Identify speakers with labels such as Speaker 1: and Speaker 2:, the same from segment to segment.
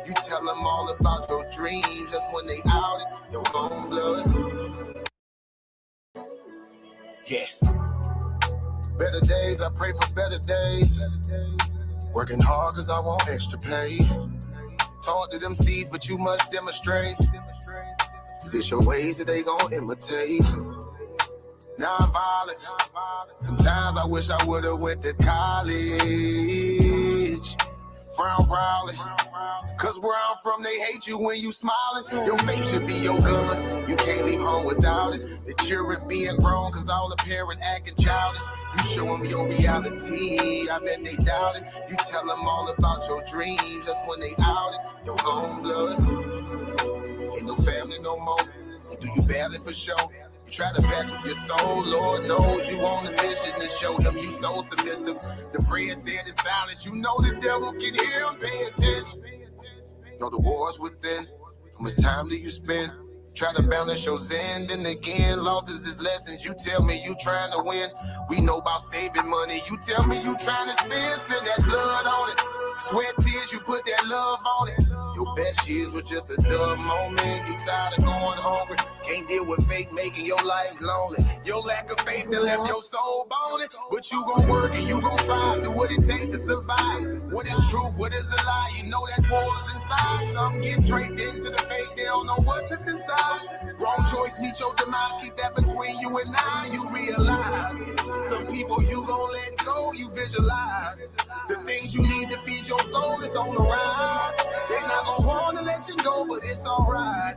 Speaker 1: You tell them all about your dreams. That's when they out it, your own blood. Yeah. Better days, I pray for better days. Working hard cause I want extra pay. Talk to them seeds, but you must demonstrate. Cause it's your ways that they gon' imitate. Non-violent. Sometimes I wish I would've went to college. Frown proudly. Cause where I'm from, they hate you when you smiling. Your face should be your gun. You can't leave home without it. The children being grown cause all the parents acting childish. You show them your reality, I bet they doubt it. You tell them all about your dreams. That's when they out it, your own blood. Ain't no family no more. They do you badly for sure. You try to patch up your soul, Lord knows you on a mission to show him you so submissive. The prayer said in silence, you know the devil can hear him, pay attention. Know the war's within, how much time do you spend? Try to balance your zen, then again, losses is lessons. You tell me you trying to win, we know about saving money. You tell me you trying to spend that blood on it. Sweat, tears, you put that love on it. Your best years were just a dumb moment. You tired of going hungry, can't deal with fake making your life lonely. Your lack of faith that left your soul boning. But you gon' work and you gon' strive, do what it takes to survive. What is truth, what is a lie? You know that war's inside. Some get draped into the fake, they don't know what to decide. Wrong choice, meet your demise, keep that between you and I. You realize some people you gon' let go, you visualize. The things you need to feed your soul is on the rise. They not gon' wanna let you go, but it's alright.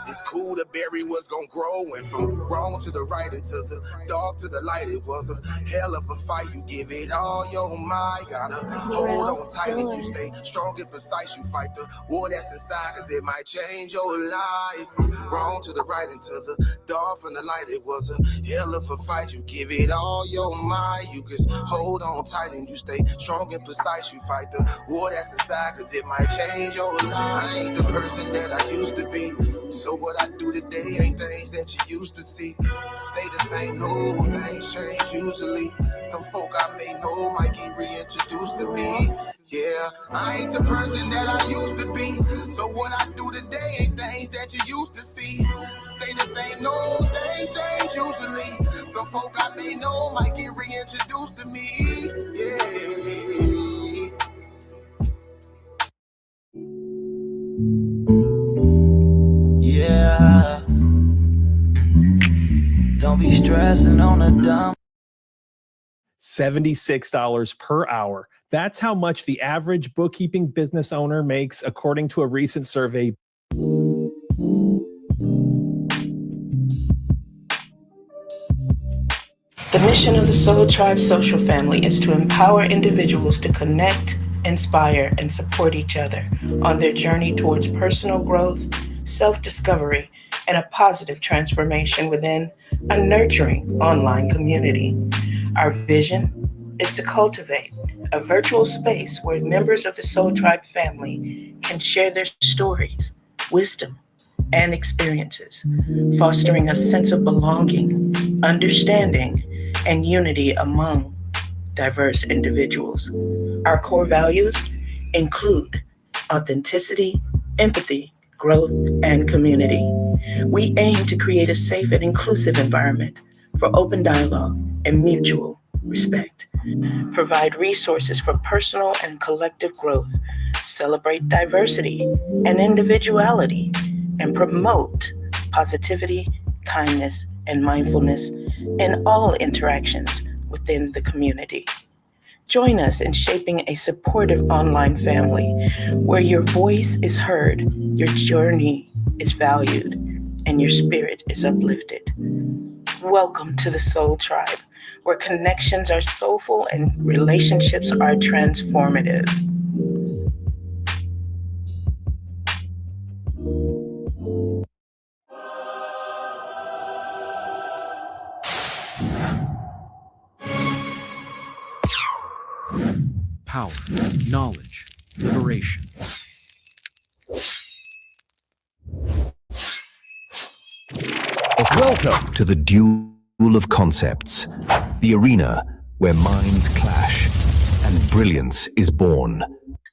Speaker 1: It's cool to bury what's gon' grow. Went from wrong to the right and to the dark to the light. It was a hell of a fight. You give it all your might. Gotta hold on tight and you stay strong and precise. You fight the war that's inside, cause it might change your life. From wrong to the right and to the dark from the light. It was a hell of a fight. You give it all your might. You just hold on tight and you stay strong and precise. You fight the war that's inside, cause it might change your life. I ain't the person that I used to be. So what I do today ain't things that you used to see. Stay the same, no, things change usually. Some folk I may know might get reintroduced to me. Yeah, I ain't the person that I used to be. So what I do today ain't things that you used to see. Stay the same, no, things change usually. Some folk I may know might get reintroduced to me. Yeah.
Speaker 2: Yeah, don't be stressing on a dumb.
Speaker 3: $76 per hour. That's how much the average bookkeeping business owner makes, according to a recent survey.
Speaker 4: The mission of the Soul Tribe Social Family is to empower individuals to connect, inspire, and support each other on their journey towards personal growth, self-discovery, and a positive transformation within a nurturing online community. Our vision is to cultivate a virtual space where members of the Soul Tribe family can share their stories, wisdom, and experiences, fostering a sense of belonging, understanding, and unity among diverse individuals. Our core values include authenticity, empathy, growth, and community. We aim to create a safe and inclusive environment for open dialogue and mutual respect, provide resources for personal and collective growth, celebrate diversity and individuality, and promote positivity, kindness, and mindfulness in all interactions within the community. Join us in shaping a supportive online family where your voice is heard, your journey is valued, and your spirit is uplifted. Welcome to the Soul Tribe, where connections are soulful and relationships are transformative.
Speaker 5: Power, knowledge, liberation.
Speaker 6: Welcome to the duel of concepts, the arena where minds clash and brilliance is born.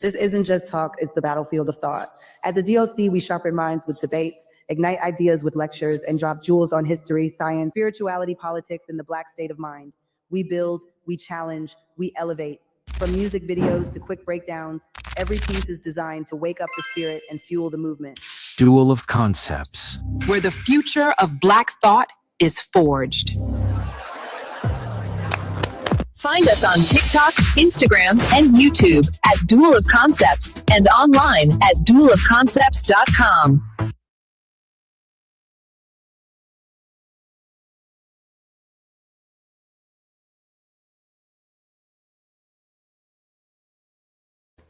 Speaker 7: This isn't just talk, it's the battlefield of thought. At the DOC, we sharpen minds with debates, ignite ideas with lectures, and drop jewels on history, science, spirituality, politics, and the Black state of mind. We build, we challenge, we elevate. From music videos to quick breakdowns, every piece is designed to wake up the spirit and fuel the movement.
Speaker 5: Duel of Concepts.
Speaker 8: Where the future of Black thought is forged. Find us on TikTok, Instagram, and YouTube at Duel of Concepts and online at duelofconcepts.com.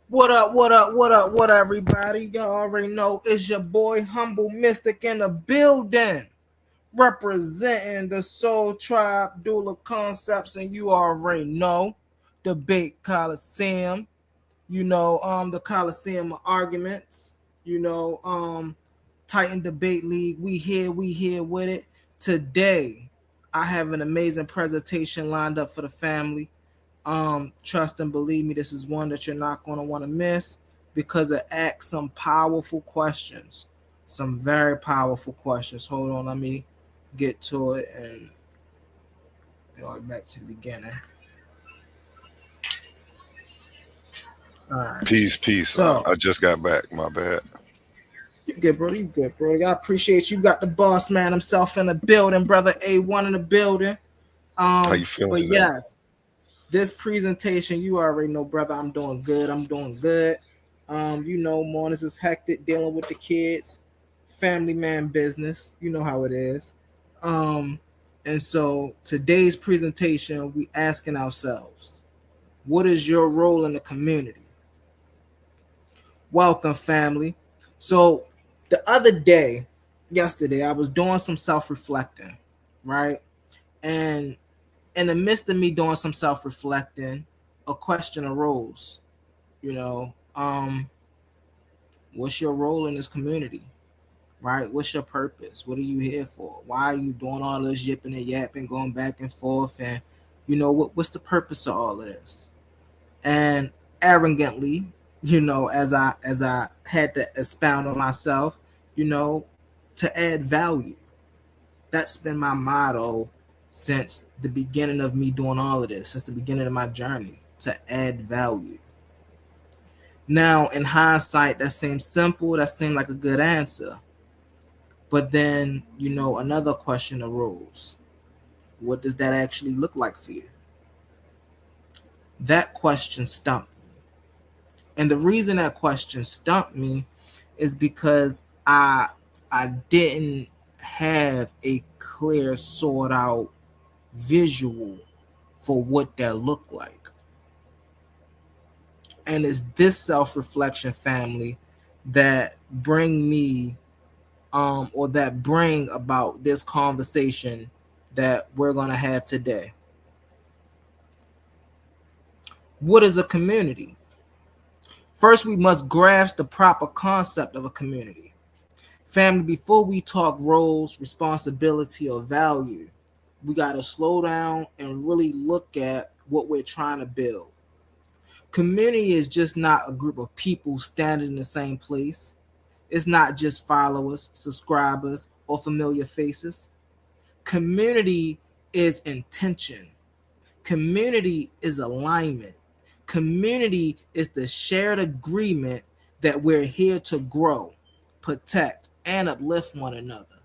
Speaker 9: What up, what up, what up, what up, everybody? Y'all already know it's your boy Humble Mystic in the building, representing the Soul Tribe Duel of Concepts, and you already know Debate Coliseum, the Coliseum of Arguments, Titan Debate League. We here with it. Today, I have an amazing presentation lined up for the family. Trust and believe me, this is one that you're not going to want to miss because it asks some powerful questions, some very powerful questions. Hold on, let me get to it and go back to the beginning. All right.
Speaker 10: Peace.
Speaker 9: So,
Speaker 10: I just got back. My bad.
Speaker 9: You good, bro. I appreciate you. Got the boss man himself in the building, brother A1 in the building.
Speaker 10: How you feeling?
Speaker 9: But yes. This presentation, you already know, brother, I'm doing good. Mornings is hectic dealing with the kids, family man business. You know how it is. And so today's presentation, we asking ourselves, what is your role in the community? Welcome, family. So the other day, yesterday, I was doing some self-reflecting, right? And in the midst of me doing some self-reflecting, a question arose, what's your role in this community, right? What's your purpose? What are you here for? Why are you doing all this yipping and yapping, going back and forth? And, what's the purpose of all of this? And arrogantly, as I had to expound on myself, to add value. That's been my motto since the beginning of me doing all of this, since the beginning of my journey, to add value. Now, in hindsight, that seems simple. That seemed like a good answer. But then, another question arose. What does that actually look like for you? That question stumped me. And the reason that question stumped me is because I didn't have a clear, sorted out visual for what that looked like. And it's this self-reflection, family, that bring me that bring about this conversation that we're going to have today. What is a community? First, we must grasp the proper concept of a community. Family, before we talk roles, responsibility, or value, we got to slow down and really look at what we're trying to build. Community is just not a group of people standing in the same place. It's not just followers, subscribers, or familiar faces. Community is intention. Community is alignment. Community is the shared agreement that we're here to grow, protect, and uplift one another.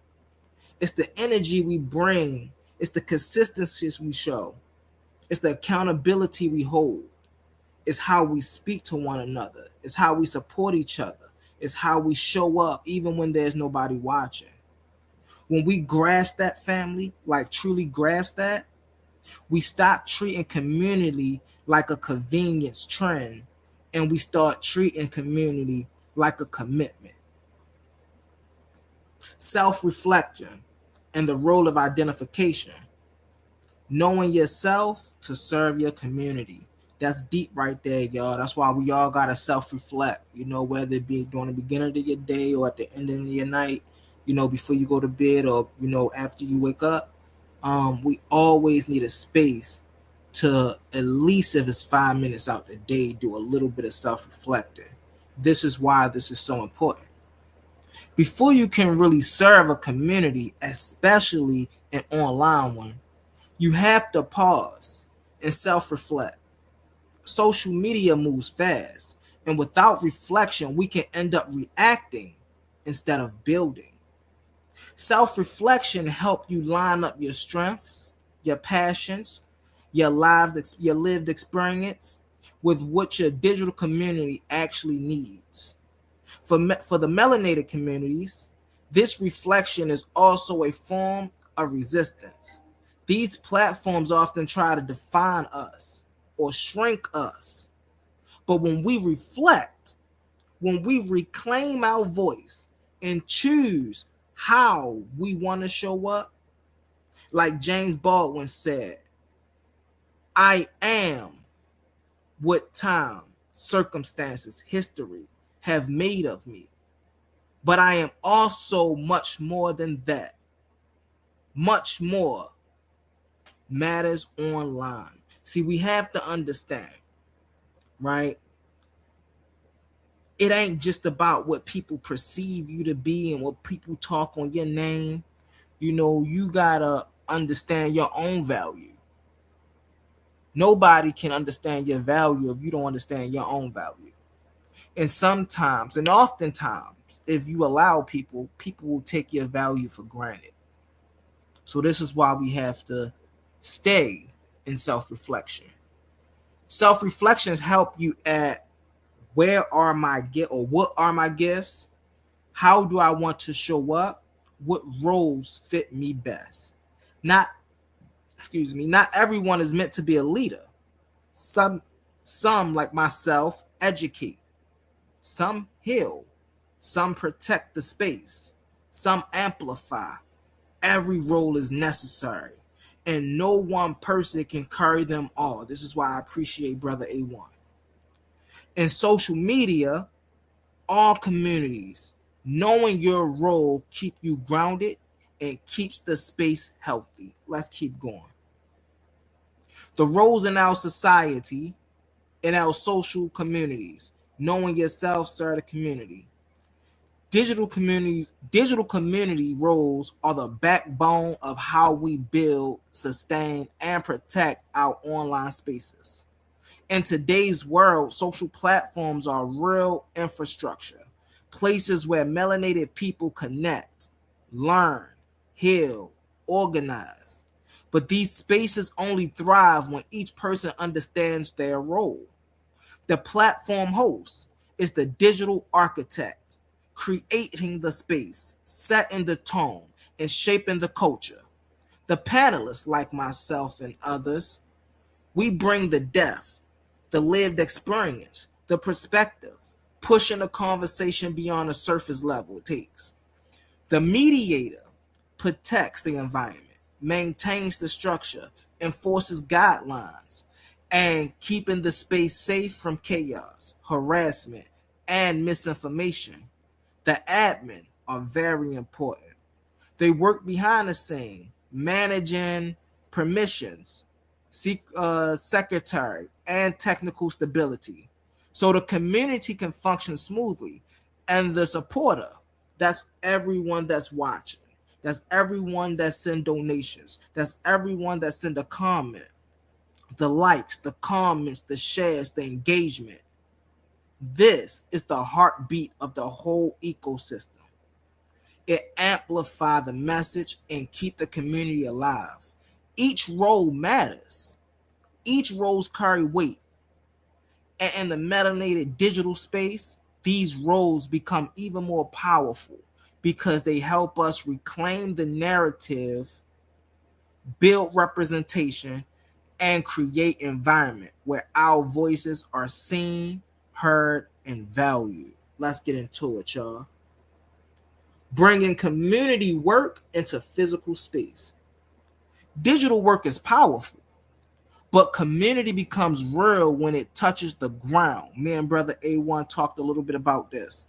Speaker 9: It's the energy we bring. It's the consistencies we show. It's the accountability we hold. It's how we speak to one another. It's how we support each other. It's how we show up even when there's nobody watching. When we grasp that, family, like truly grasp that, we stop treating community like a convenience trend and we start treating community like a commitment. Self-reflection and the role of identification. Knowing yourself to serve your community. That's deep right there, y'all. That's why we all got to self-reflect, whether it be during the beginning of your day or at the end of your night, before you go to bed or, after you wake up. We always need a space to at least, if it's 5 minutes out the day, do a little bit of self-reflecting. This is why this is so important. Before you can really serve a community, especially an online one, you have to pause and self-reflect. Social media moves fast, and without reflection, we can end up reacting instead of building. Self-reflection help you line up your strengths, your passions, your lived experience with what your digital community actually needs. For the melanated communities, this reflection is also a form of resistance. These platforms often try to define us or shrink us. But when we reflect, when we reclaim our voice and choose how we want to show up, like James Baldwin said, I am what time, circumstances, history have made of me. But I am also much more than that. Much more matters online. See, we have to understand, right? It ain't just about what people perceive you to be and what people talk on your name. You gotta understand your own value. Nobody can understand your value if you don't understand your own value. And sometimes, and oftentimes, if you allow people will take your value for granted. So this is why we have to stay in self-reflection. Self-reflections help you at where are my gifts, or what are my gifts? How do I want to show up? What roles fit me best? Not everyone is meant to be a leader. Some like myself educate. Some heal. Some protect the space. Some amplify. Every role is necessary, and no one person can carry them all. This is why I appreciate Brother A1. In social media, all communities, knowing your role keep you grounded and keeps the space healthy. Let's keep going. The roles in our society, in our social communities, knowing yourself, serve the community. Digital community roles are the backbone of how we build, sustain, and protect our online spaces. In today's world, social platforms are real infrastructure, places where melanated people connect, learn, heal, organize. But these spaces only thrive when each person understands their role. The platform host is the digital architect, creating the space, setting the tone, and shaping the culture. The panelists, like myself and others, we bring the depth, the lived experience, the perspective, pushing the conversation beyond the surface level it takes. The mediator protects the environment, maintains the structure, enforces guidelines, and keeping the space safe from chaos, harassment, and misinformation. The admin are very important. They work behind the scene, managing permissions, secretary, and technical stability, so the community can function smoothly. And the supporter, that's everyone that's watching. That's everyone that send donations. That's everyone that send a comment. The likes, the comments, the shares, the engagement. This is the heartbeat of the whole ecosystem. It amplifies the message and keep the community alive. Each role matters. Each roles carry weight. And in the melanated digital space, these roles become even more powerful because they help us reclaim the narrative, build representation, and create environment where our voices are seen, heard, and valued. Let's get into it, y'all. Bringing community work into physical space. Digital work is powerful, but community becomes real when it touches the ground. Me and Brother A1 talked a little bit about this.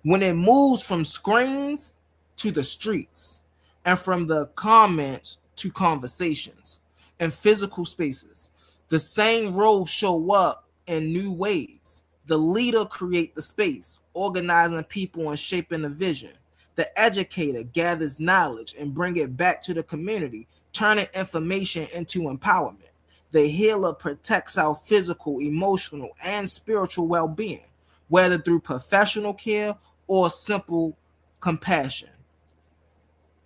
Speaker 9: When it moves from screens to the streets and from the comments to conversations, in physical spaces. The same roles show up in new ways. The leader creates the space, organizing people and shaping the vision. The educator gathers knowledge and bring it back to the community, turning information into empowerment. The healer protects our physical, emotional, and spiritual well-being, whether through professional care or simple compassion.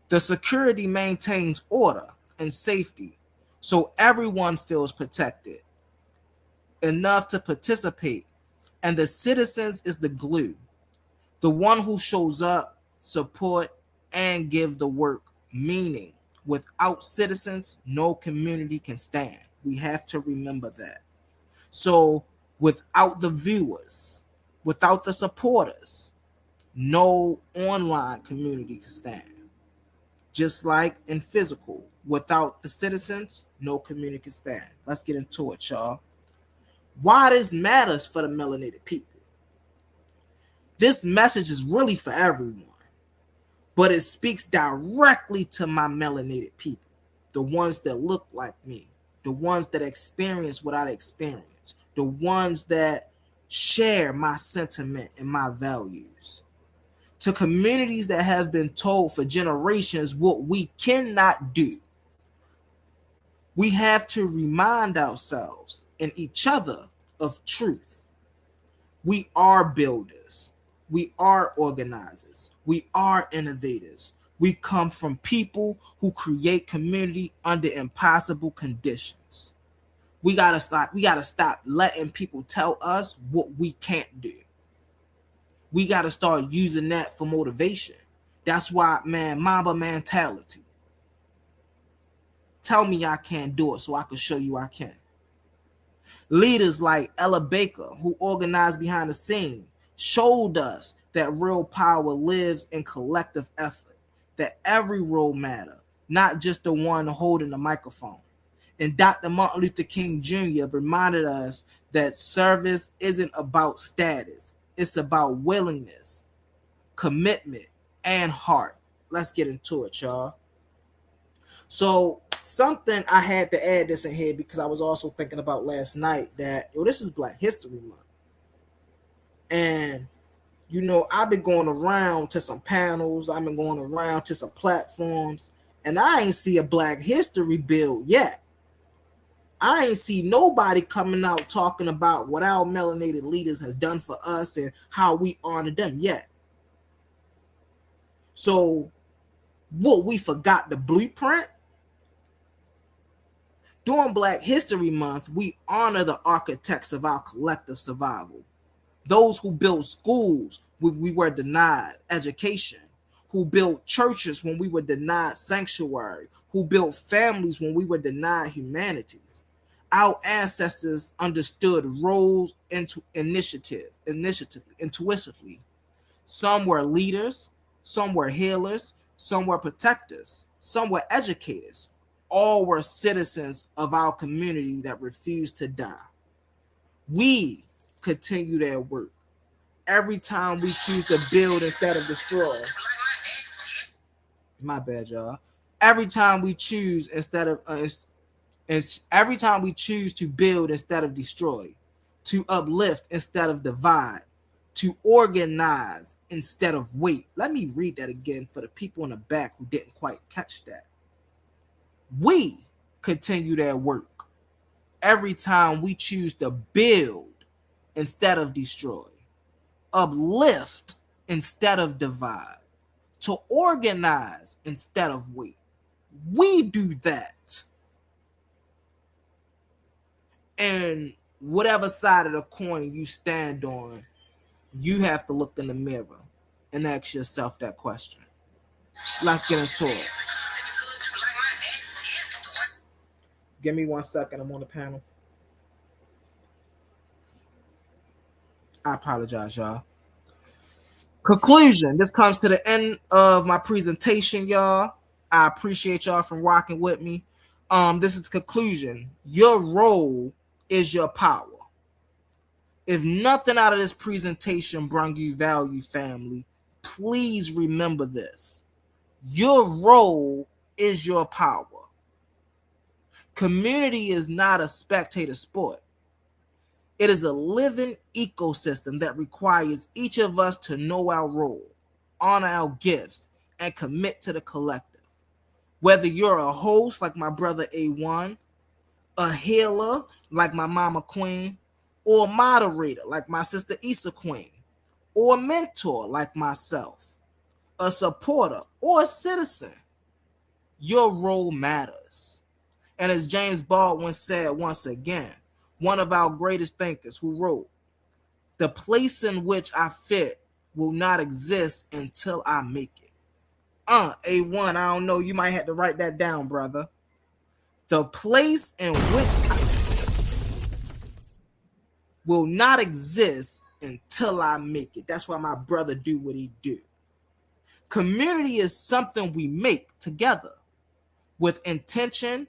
Speaker 9: The security maintains order and safety, so everyone feels protected enough to participate, and the citizens is the glue, the one who shows up, support, and give the work meaning. Without citizens, no community can stand. We have to remember that. So without the viewers, without the supporters, no online community can stand. Just like in physical, without the citizens, no community can stand. Let's get into it, y'all. Why this matters for the melanated people. This message is really for everyone, but it speaks directly to my melanated people, the ones that look like me, the ones that experience what I experience, the ones that share my sentiment and my values. To communities that have been told for generations what we cannot do, we have to remind ourselves and each other of truth. We are builders. We are organizers. We are innovators. We come from people who create community under impossible conditions. We gotta stop letting people tell us what we can't do. We gotta start using that for motivation. That's why, man, Mamba mentality. Tell me I can't do it so I can show you I can. Leaders like Ella Baker, who organized behind the scene, showed us that real power lives in collective effort, that every role matters, not just the one holding the microphone. And Dr. Martin Luther King Jr. reminded us that service isn't about status. It's about willingness, commitment, and heart. Let's get into it, y'all. So something I had to add this in here because I was also thinking about last night that, this is Black History Month. And, I've been going around to some panels. I've been going around to some platforms. And I ain't see a Black History bill yet. I ain't see nobody coming out talking about what our melanated leaders has done for us and how we honor them yet. So, what, we forgot the blueprint? During Black History Month, we honor the architects of our collective survival. Those who built schools when we were denied education, who built churches when we were denied sanctuary, who built families when we were denied humanities. Our ancestors understood roles intuitively. Some were leaders, some were healers, some were protectors, some were educators. All were citizens of our community that refused to die. We continue their work. Every time we choose to build instead of destroy. My bad, y'all. Every time we choose every time we choose to build instead of destroy, to uplift instead of divide, to organize instead of wait. Let me read that again for the people in the back who didn't quite catch that. We continue their work every time we choose to build instead of destroy, uplift instead of divide, to organize instead of wait. We do that. And whatever side of the coin you stand on, you have to look in the mirror and ask yourself that question. Let's get into it. Give me 1 second. I'm on the panel. I apologize, y'all. Conclusion. This comes to the end of my presentation, y'all. I appreciate y'all for rocking with me. This is the conclusion. Your role is your power. If nothing out of this presentation brought you value, family, please remember this. Your role is your power. Community is not a spectator sport. It is a living ecosystem that requires each of us to know our role, honor our gifts, and commit to the collective. Whether you're a host like my brother A1, a healer like my mama Queen, or a moderator like my sister Issa Queen, or a mentor like myself, a supporter or a citizen, your role matters. And as James Baldwin said once again, one of our greatest thinkers, who wrote, "The place in which I fit will not exist until I make it." A1, I don't know, you might have to write that down, brother. The place in which I will not exist until I make it. That's why my brother do what he do. Community is something we make together with intention,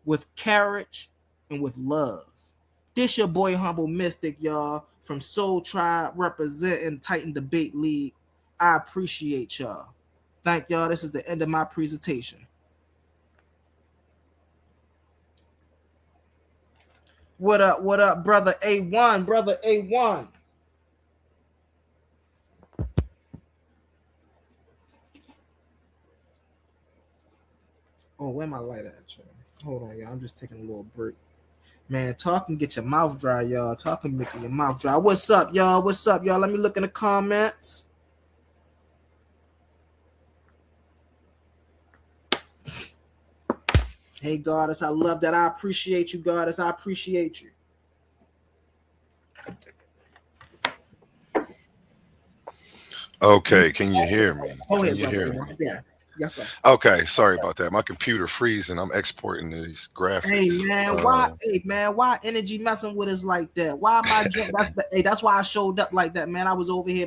Speaker 9: with courage, and with love. This your boy Humble Mystic, y'all, from Soul Tribe, representing Titan Debate League. I appreciate y'all. Thank y'all. This is the end of my presentation. What up, brother A1? Brother A1. Oh, where my light at, y'all? Hold on, y'all. I'm just taking a little break. Man, talk and get your mouth dry, y'all. Talk and make your mouth dry. What's up, y'all? What's up, y'all? Let me look in the comments. Hey, Goddess, I love that. I appreciate you, Goddess. I appreciate you.
Speaker 10: Okay, can you hear me?
Speaker 9: Oh,
Speaker 10: can you hear me?
Speaker 9: Yeah. Yes, sir.
Speaker 10: Okay, sorry about that. My computer freezing. I'm exporting these graphics.
Speaker 9: Hey man, why? Why energy messing with us like that? Why am I? That's why I showed up like that, man. I was over here.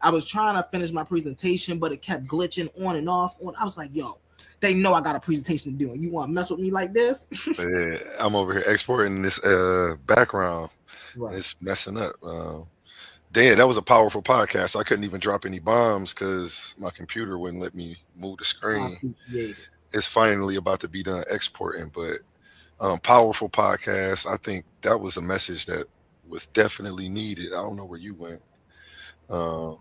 Speaker 9: I was trying to finish my presentation, but it kept glitching on and off. I was like, yo, they know I got a presentation to do, and you want to mess with me like this?
Speaker 10: Yeah, I'm over here exporting this background.
Speaker 9: Right.
Speaker 10: It's messing up. Damn, that was a powerful podcast. I couldn't even drop any bombs because my computer wouldn't let me move the screen.
Speaker 9: I appreciate it.
Speaker 10: It's finally about to be done exporting, but powerful podcast. I think that was a message that was definitely needed. I don't know where you went. Yeah,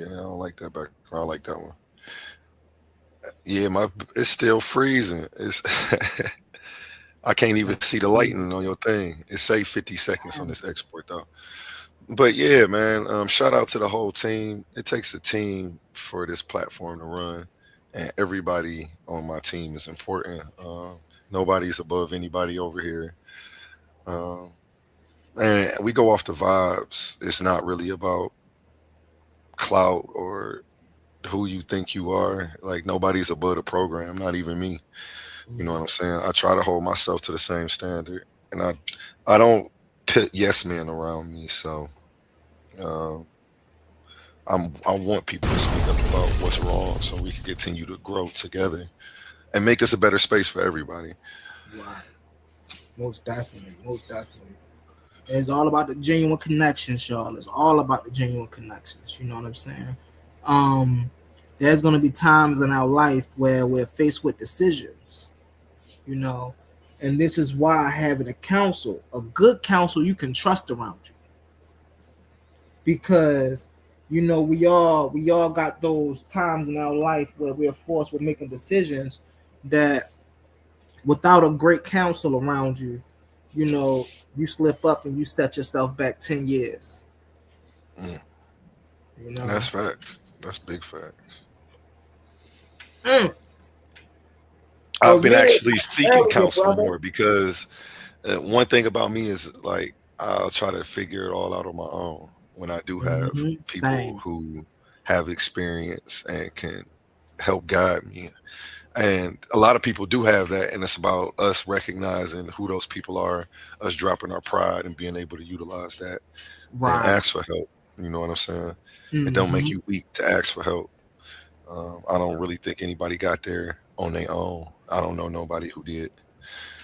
Speaker 10: I don't like that background. I like that one. Yeah, it's still freezing. It's I can't even see the lighting on your thing. It say 50 seconds on this export though. But yeah, man, shout out to the whole team. It takes a team for this platform to run, and everybody on my team is important. Nobody's above anybody over here. And we go off the vibes. It's not really about clout or who you think you are. Like, nobody's above the program, not even me. You know what I'm saying? I try to hold myself to the same standard, and I don't put yes men around me. So I want people to speak up about what's wrong so we can continue to grow together and make this a better space for everybody.
Speaker 9: Right. Most definitely. And it's all about the genuine connections, y'all. It's all about the genuine connections. You know what I'm saying? There's going to be times in our life where we're faced with decisions, you know, and this is why having a counsel, a good counsel you can trust around you, because, you know, we all got those times in our life where we're forced with making decisions that without a great counsel around you, you know, you slip up and you set yourself back 10 years.
Speaker 10: You
Speaker 9: know,
Speaker 10: that's facts. That's big facts. I've been actually seeking counsel more because one thing about me is, like, I'll try to figure it all out on my own when I do have people who have experience and can help guide me. And a lot of people do have that, and it's about us recognizing who those people are, us dropping our pride and being able to utilize that and ask for help. You know what I'm saying? It don't make you weak to ask for help. I don't really think anybody got there on their own. I don't know nobody who did.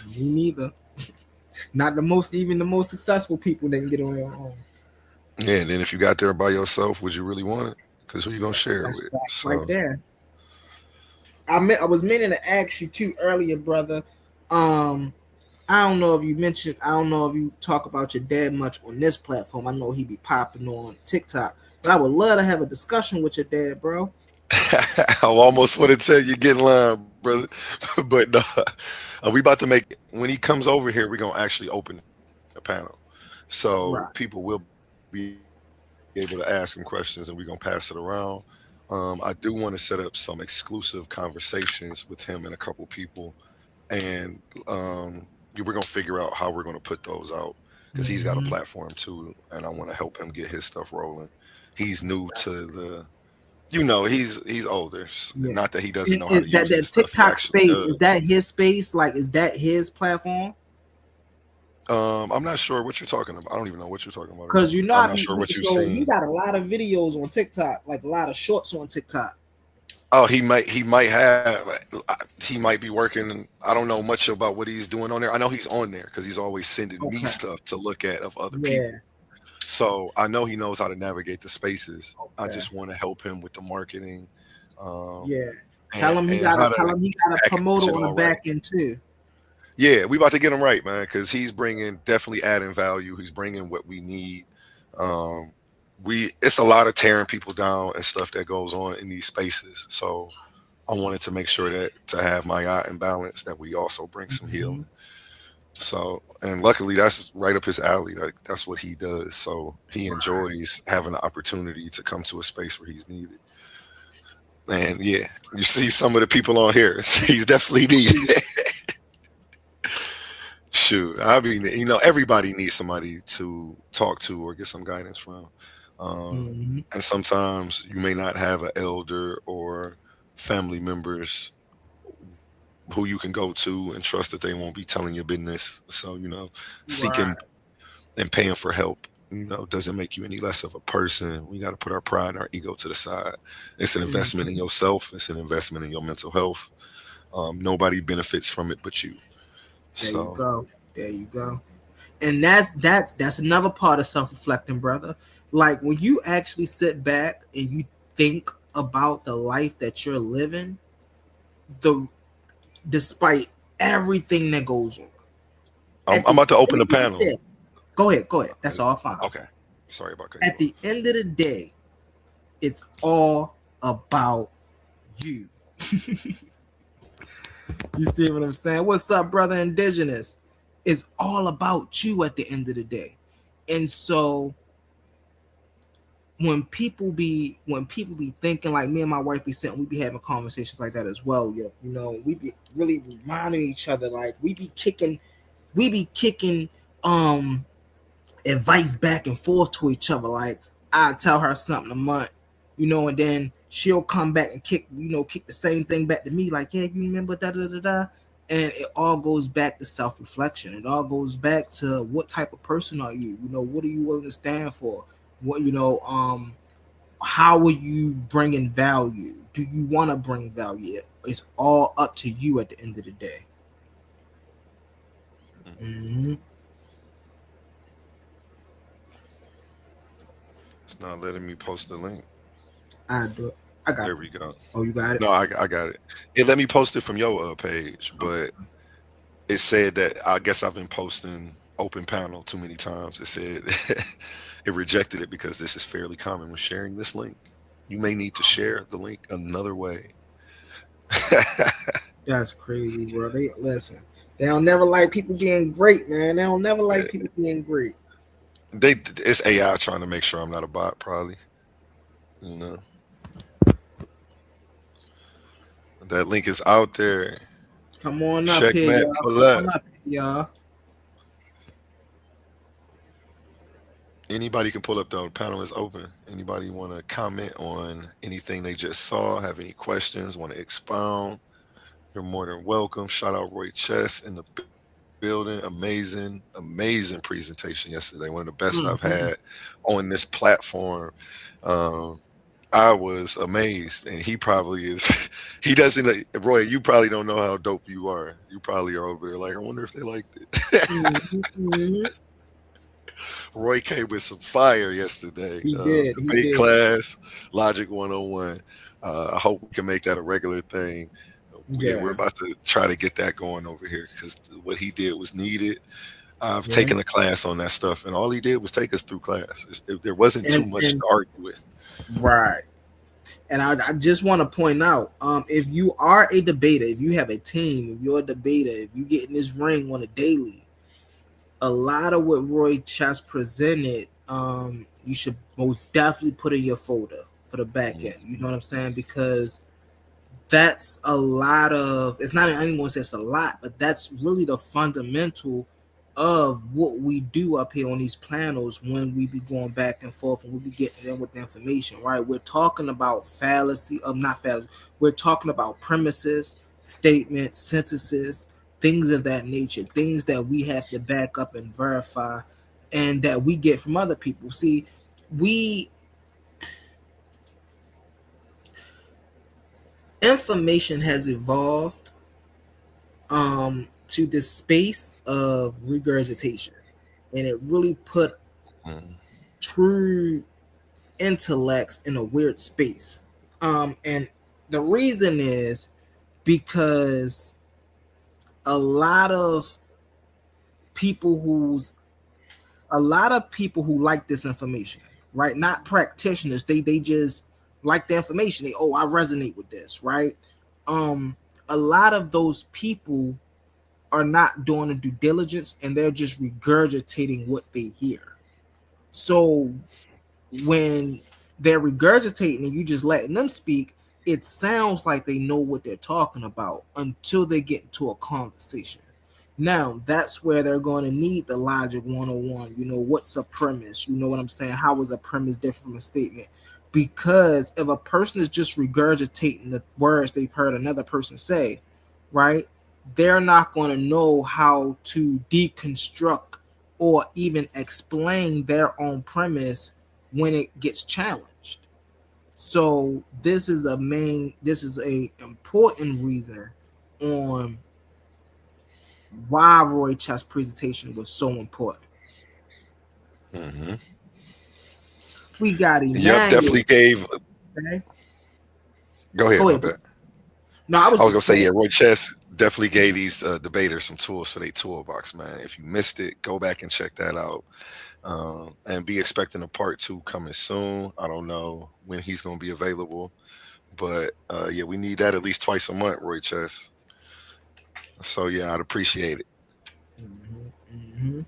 Speaker 9: Me neither. Not even the most successful people didn't get on their own.
Speaker 10: Yeah, and then if you got there by yourself, would you really want it? Because who you gonna share it with?
Speaker 9: So, right there. I was meaning to ask you too earlier, brother. I don't know if you talk about your dad much on this platform. I know he be popping on TikTok, but I would love to have a discussion with your dad, bro.
Speaker 10: I almost want to tell you get in line, brother, but we about to make when he comes over here, we're gonna actually open a panel, so
Speaker 9: Right.
Speaker 10: people will be able to ask him questions, and we're gonna pass it around. I do want to set up some exclusive conversations with him and a couple people, and we're gonna figure out how we're gonna put those out because he's got a platform too, and I want to help him get his stuff rolling. He's new to the he's older.
Speaker 9: Yeah.
Speaker 10: Not that he doesn't know how
Speaker 9: Is
Speaker 10: to
Speaker 9: that
Speaker 10: use this stuff. He
Speaker 9: TikTok
Speaker 10: actually
Speaker 9: space? Is
Speaker 10: does.
Speaker 9: that his space? Like, is that his platform?
Speaker 10: I'm not sure what you're talking about. I don't even know what you're talking about.
Speaker 9: Because you know,
Speaker 10: I'm not sure what you've
Speaker 9: so he
Speaker 10: seen.
Speaker 9: got a lot of videos on TikTok, like a lot of shorts on TikTok.
Speaker 10: Oh, he might be working. I don't know much about what he's doing on there. I know he's on there because he's always sending me stuff to look at of other people. So I know he knows how to navigate the spaces. I just want to help him with the marketing.
Speaker 9: Tell him he got a promoter on the back end too.
Speaker 10: Yeah, we about to get him right, man, because he's definitely adding value. He's bringing what we need. It's a lot of tearing people down and stuff that goes on in these spaces. So I wanted to make sure that to have my eye in balance, that we also bring some healing. So, and luckily that's right up his alley. Like that's what he does. So he enjoys having the opportunity to come to a space where he's needed. And yeah, you see some of the people on here. He's definitely needed. Shoot, I mean, everybody needs somebody to talk to or get some guidance from. And sometimes you may not have an elder or family members who you can go to and trust that they won't be telling your business. So, seeking and paying for help, doesn't make you any less of a person. We got to put our pride and our ego to the side. It's an investment in yourself. It's an investment in your mental health. Nobody benefits from it but you.
Speaker 9: There you go. And that's another part of self-reflecting, brother. Like when you actually sit back and you think about the life that you're living, despite everything that goes on.
Speaker 10: I'm about to open the panel.
Speaker 9: Go ahead. That's all fine.
Speaker 10: Okay. Sorry about that.
Speaker 9: At the end of the day, it's all about you. You see what I'm saying? What's up, brother Indigenous? It's all about you at the end of the day. And so when people be thinking, like me and my wife be sitting, we be having conversations like that as well. We be really reminding each other, like we be kicking advice back and forth to each other. Like I tell her something a month, and then she'll come back and kick the same thing back to me, like, yeah, you remember da. And it all goes back to self-reflection. It all goes back to what type of person are you? What are you willing to stand for? What how are you bringing value? Do you want to bring value? It's all up to you at the end of the day.
Speaker 10: It's not letting me post the link.
Speaker 9: I do. I got
Speaker 10: there
Speaker 9: it.
Speaker 10: We go.
Speaker 9: Oh, you got it?
Speaker 10: No, I got it. It let me post it from your page, but it said that I guess I've been posting open panel too many times. It said it rejected it because this is fairly common when sharing this link. You may need to share the link another way.
Speaker 9: That's crazy, bro. They don't never like people being great, man. They don't never like people being great.
Speaker 10: It's AI trying to make sure I'm not a bot, probably. That link is out there.
Speaker 9: Come on up here, y'all. Come on up, y'all.
Speaker 10: Anybody can pull up, though. The panel is open. Anybody want to comment on anything they just saw? Have any questions? Want to expound? You're more than welcome. Shout out Roy Chess in the building. Amazing presentation yesterday. One of the best I've had on this platform. I was amazed, and he probably is. He doesn't. Roy, you probably don't know how dope you are. You probably are over there like, I wonder if they liked it. Roy came with some fire yesterday.
Speaker 9: He did.
Speaker 10: Class, Logic 101. I hope we can make that a regular thing. Yeah, we're about to try to get that going over here because what he did was needed. I've taken a class on that stuff, and all he did was take us through class. There wasn't too much to argue with.
Speaker 9: Right. And I just want to point out, if you are a debater, if you have a team, if you're a debater, if you get in this ring on a daily, a lot of what Roy Chess presented, you should most definitely put in your folder for the back end. You know what I'm saying? Because that's a lot of, it's not anyone says a lot, but that's really the fundamental of what we do up here on these panels when we be going back and forth and we be getting in with the information, right? We're talking about not fallacy, we're talking about premises, statements, sentences, things of that nature, things that we have to back up and verify and that we get from other people. See, information has evolved to this space of regurgitation, and it really put true intellects in a weird space. And the reason is because a lot of people who like this information, right? Not practitioners, they just like the information. I resonate with this, right? A lot of those people are not doing the due diligence and they're just regurgitating what they hear. So when they're regurgitating and you just letting them speak, it sounds like they know what they're talking about until they get into a conversation. Now, that's where they're going to need the logic 101. You know, what's a premise? You know what I'm saying? How is a premise different from a statement? Because if a person is just regurgitating the words they've heard another person say, right, they're not going to know how to deconstruct or even explain their own premise when it gets challenged. So this is a important reason on why Roy Chess presentation was so important.
Speaker 10: Mm-hmm.
Speaker 9: We got Emmanuel.
Speaker 10: Yep, definitely gave.
Speaker 9: Okay.
Speaker 10: Go ahead.
Speaker 9: No, I was
Speaker 10: gonna say, Roy Chess definitely gave these debaters some tools for their toolbox, man. If you missed it, go back and check that out. And be expecting a part 2 coming soon. I don't know when he's gonna be available, but yeah, we need that at least twice a month, Roy Chess. So yeah, I'd appreciate it.
Speaker 9: Mm-hmm.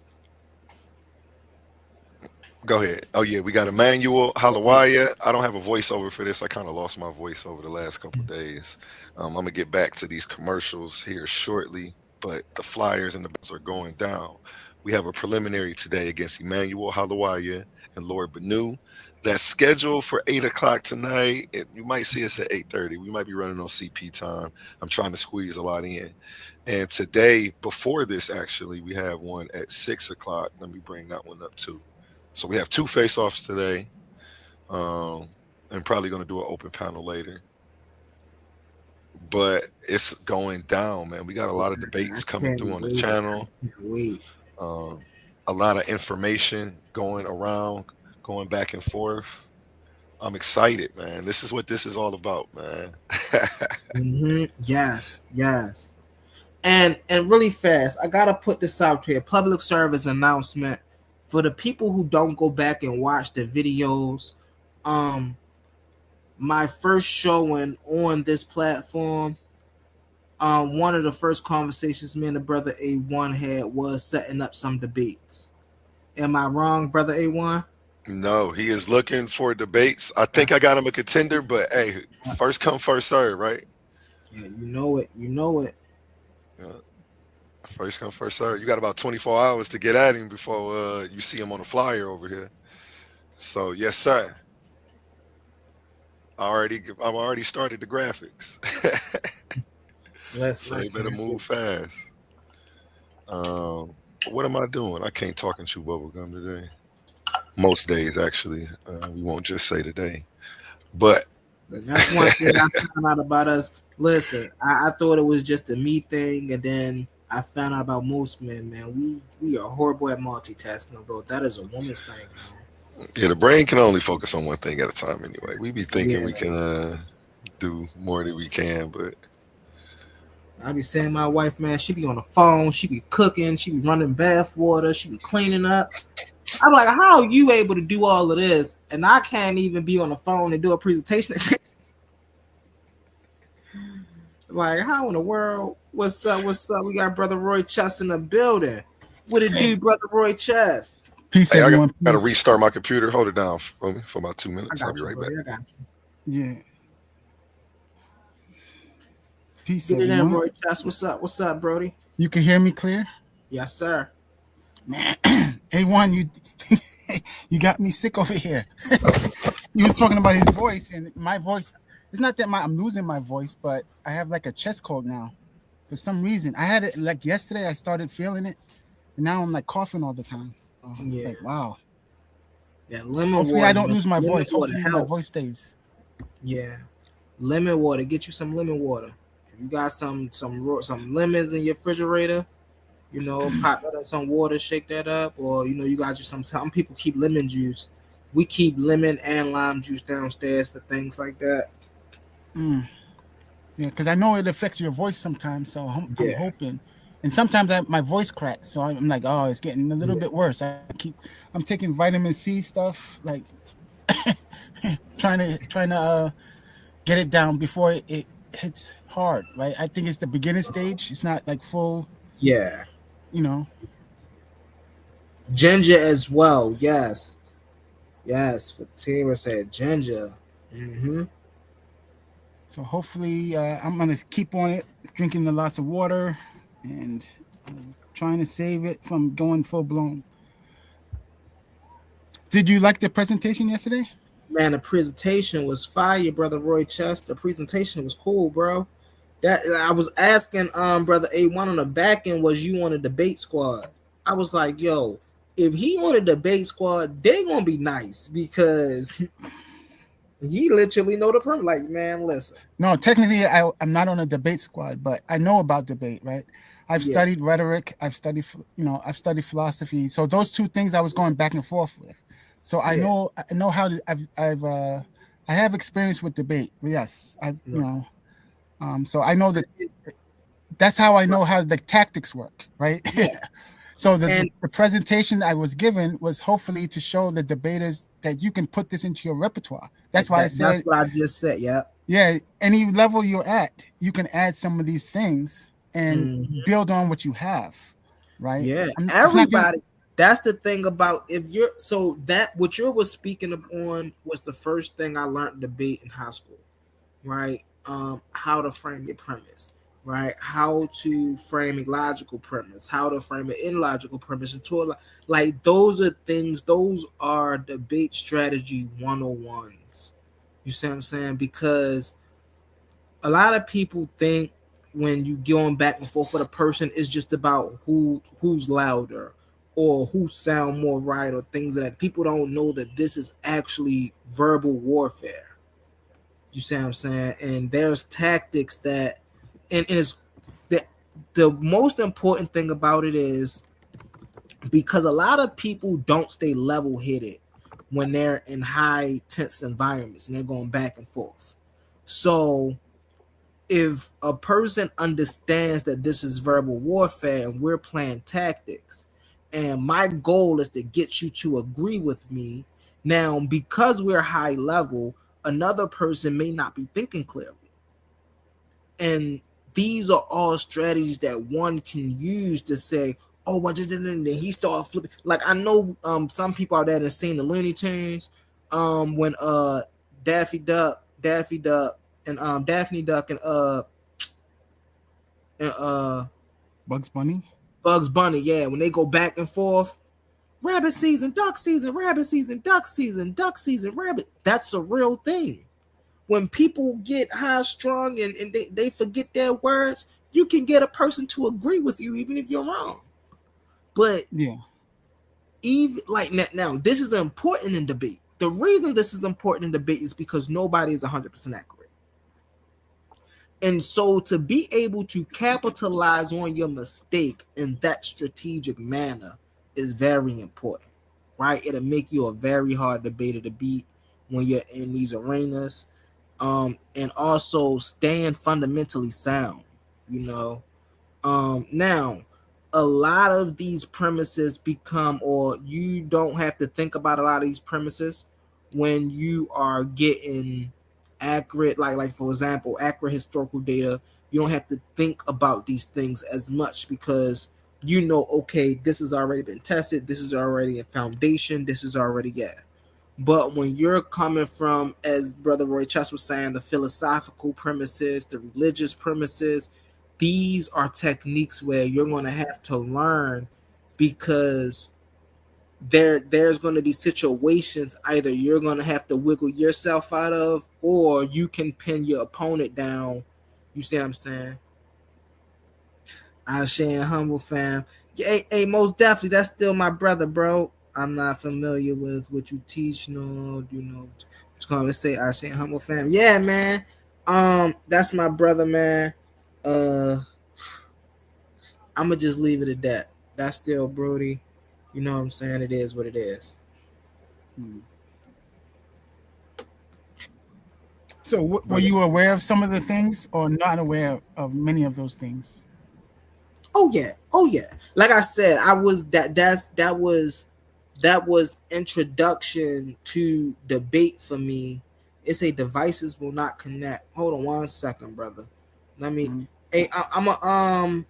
Speaker 10: Go ahead. Oh yeah, we got Emmanuel Halawaya. I don't have a voiceover for this. I kind of lost my voice over the last couple of days. I'm gonna get back to these commercials here shortly, but the Flyers and the Bills are going down. We have a preliminary today against Emmanuel Halawaya and Lord Banu. That's scheduled for 8 o'clock tonight. You might see us at 8:30. We might be running on CP time. I'm trying to squeeze a lot in. And today, before this, actually, we have one at 6 o'clock. Let me bring that one up too. So we have 2 face-offs today, and probably going to do an open panel later. But it's going down, man. We got a lot of debates coming through on the channel. A lot of information going around, going back and forth. I'm excited, man. This is what this is all about, man.
Speaker 9: Mm-hmm. Yes. And really fast, I gotta put this out here. Public service announcement for the people who don't go back and watch the videos. My first showing on this platform, one of the first conversations me and the brother A1 had was setting up some debates. Am I wrong, brother A1?
Speaker 10: No, he is looking for debates. I think I got him a contender, but hey, first come, first serve, right?
Speaker 9: Yeah, you know it.
Speaker 10: Yeah. First come, first serve. You got about 24 hours to get at him before you see him on the flyer over here. So yes, sir. I've already started the graphics. So you better move fast. What am I doing? I can't talk and chew bubblegum today. Most days, actually. We won't just say today. But
Speaker 9: that's one thing I found out about us. Listen, I thought it was just a me thing, and then I found out about most men, man. We are horrible at multitasking, bro. That is a woman's thing, man.
Speaker 10: Yeah, the brain can only focus on one thing at a time anyway. We be thinking we can do more than we can, but
Speaker 9: I be saying my wife, man, she be on the phone, she be cooking, she be running bath water, she be cleaning up. I'm like, how are you able to do all of this and I can't even be on the phone and do a presentation? Like, how in the world? What's up? What's up? We got Brother Roy Chess in the building. What it do, Brother Roy Chess?
Speaker 11: Peace,
Speaker 10: Hey,
Speaker 11: everyone.
Speaker 10: I gotta restart my computer. Hold it down for me for about 2 minutes. I'll be right back.
Speaker 9: I got you.
Speaker 11: Yeah. Peace,
Speaker 9: Get it
Speaker 11: everyone.
Speaker 9: in, Roy Chess. What's up? What's up, Brody?
Speaker 11: You can hear me clear?
Speaker 9: Yes, sir.
Speaker 11: Man, A1, you got me sick over here. You was talking about his voice, and my voice. It's not that I'm losing my voice, but I have like a chest cold now. For some reason, I had it like yesterday. I started feeling it, and now I'm like coughing all the time. Oh, it's like, wow.
Speaker 9: Yeah, lemon
Speaker 11: Hopefully
Speaker 9: water.
Speaker 11: I don't lose my
Speaker 9: lemon
Speaker 11: voice.
Speaker 9: water
Speaker 11: Hopefully my
Speaker 9: help.
Speaker 11: voice stays.
Speaker 9: Yeah, lemon water. Get you some lemon water. If you got some lemons in your refrigerator, you know, pop that in some water, shake that up, or you know, you got you some people keep lemon juice. We keep lemon and lime juice downstairs for things like that.
Speaker 11: Yeah, because I know it affects your voice sometimes, so I'm hoping. And sometimes my voice cracks, so I'm like, oh, it's getting a little bit worse. I'm taking vitamin C stuff, like trying to get it down before it hits hard, right? I think it's the beginning stage. It's not like full.
Speaker 9: Yeah.
Speaker 11: You know.
Speaker 9: Ginger as well. Yes. Fatima said ginger. Mm-hmm.
Speaker 11: So hopefully I'm going to keep on it, drinking lots of water and trying to save it from going full blown. Did you like the presentation yesterday?
Speaker 9: Man, the presentation was fire, Brother Roy Chess. The presentation was cool, bro. That I was asking Brother A1 on the back end, was you on a debate squad? I was like, yo, if he on a debate squad, they gonna be nice because he literally know the problem. Like, man, listen.
Speaker 11: No, technically, I'm not on a debate squad, but I know about debate, right? I've studied rhetoric. I've studied philosophy. So those two things I was going back and forth with. So I know how to. I have experience with debate. Yes, so I know that. That's how I know how the tactics work, right?
Speaker 9: Yeah.
Speaker 11: So the presentation I was given was hopefully to show the debaters that you can put this into your repertoire. That's why I said.
Speaker 9: That's what I just said. Yeah.
Speaker 11: Yeah. Any level you're at, you can add some of these things and build on what you have, right?
Speaker 9: Yeah. Everybody. That's the thing about what you were speaking on was the first thing I learned debate in high school, right? How to frame your premise. Right, how to frame a logical premise, how to frame an illogical premise into like those are debate strategy 101s. You see what I'm saying? Because a lot of people think when you going back and forth with a person, it's just about who's louder or who sound more right or things that people don't know that this is actually verbal warfare. You see what I'm saying? And there's tactics that. And it's the most important thing about it is because a lot of people don't stay level-headed when they're in high tense environments and they're going back and forth. So if a person understands that this is verbal warfare and we're playing tactics, and my goal is to get you to agree with me, now because we're high level, another person may not be thinking clearly. And these are all strategies that one can use to say, oh, what did he start flipping? Like I know some people out there that have seen the Looney Tunes when Daffy Duck and Daphne Duck and
Speaker 11: Bugs Bunny,
Speaker 9: yeah, when they go back and forth, rabbit season, duck season, rabbit season, duck season, rabbit. That's a real thing. When people get high strung and they forget their words, you can get a person to agree with you even if you're wrong. But even like now, this is important in debate. The reason this is important in debate is because nobody is 100% accurate. And so to be able to capitalize on your mistake in that strategic manner is very important, right? It'll make you a very hard debater to beat when you're in these arenas. And also staying fundamentally sound. you know. Now, a lot of these premises become, or you don't have to think about a lot of these premises when you are getting accurate, like for example, accurate historical data. You don't have to think about these things as much because you know, okay, this has already been tested, this is already a foundation, this is already, yeah. But when you're coming from, as Brother Roy Chess was saying, the philosophical premises, the religious premises, these are techniques where you're going to have to learn because there's going to be situations either you're going to have to wiggle yourself out of, or you can pin your opponent down. You see what I'm saying? I Shan Humble fam. Hey, most definitely, that's still my brother, bro. I'm not familiar with what you teach, no, you know. Just gonna say I Shan Humble fam. Yeah, man. That's my brother, man. Uh, I'ma just leave it at that. That's still Brody. You know what I'm saying? It is what it is.
Speaker 11: So, were you aware of some of the things, or not aware of many of those things?
Speaker 9: Oh yeah. Like I said, I was that was introduction to debate for me. It's a devices will not connect. Hold on 1 second, brother. Let me. Hey, I'm a I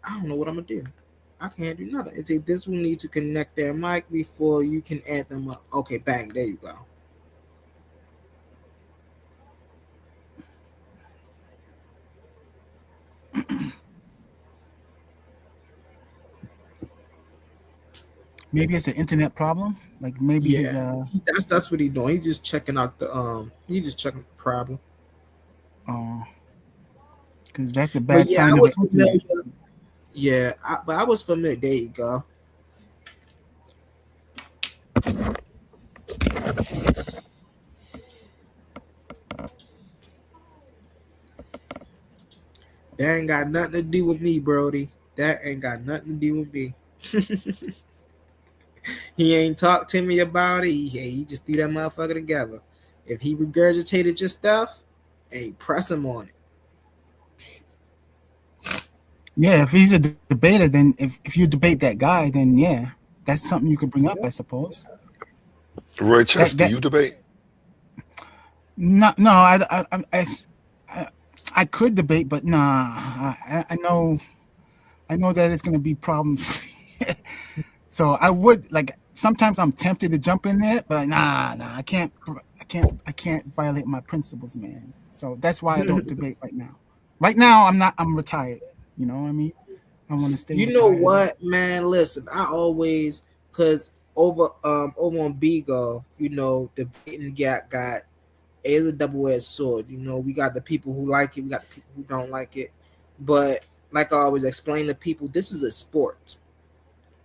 Speaker 9: don't know what I'm gonna do. I can't do nothing. It's a this will need to connect their mic before you can add them up. Okay, bang. There you go.
Speaker 11: Maybe it's an internet problem. Like maybe his
Speaker 9: that's what he's doing. He's just checking out the he just checking the problem.
Speaker 11: Because that's a
Speaker 9: But
Speaker 11: bad
Speaker 9: yeah, I
Speaker 11: sign of the
Speaker 9: was
Speaker 11: internet.
Speaker 9: familiar. Yeah, but I was familiar. There you go. That ain't got nothing to do with me, Brody. That ain't got nothing to do with me. He ain't talked to me about it. He just threw that motherfucker together. If he regurgitated your stuff, hey, press him on it.
Speaker 11: Yeah, if he's a debater, then if you debate that guy, then yeah, that's something you could bring up, I suppose.
Speaker 10: Roy Chess, do
Speaker 11: That
Speaker 10: you debate?
Speaker 11: no, I could debate, but nah, I know that it's gonna be problems. So I would like sometimes I'm tempted to jump in there, but nah, I can't violate my principles, man. So that's why I don't debate right now. Right now I'm retired. You know what I mean? I want to stay
Speaker 9: You know
Speaker 11: retired.
Speaker 9: what, man? Listen, I always cause over on Bigo, you know, debating got is a double-edged sword. You know, we got the people who like it, we got the people who don't like it. But like I always explain to people, this is a sport,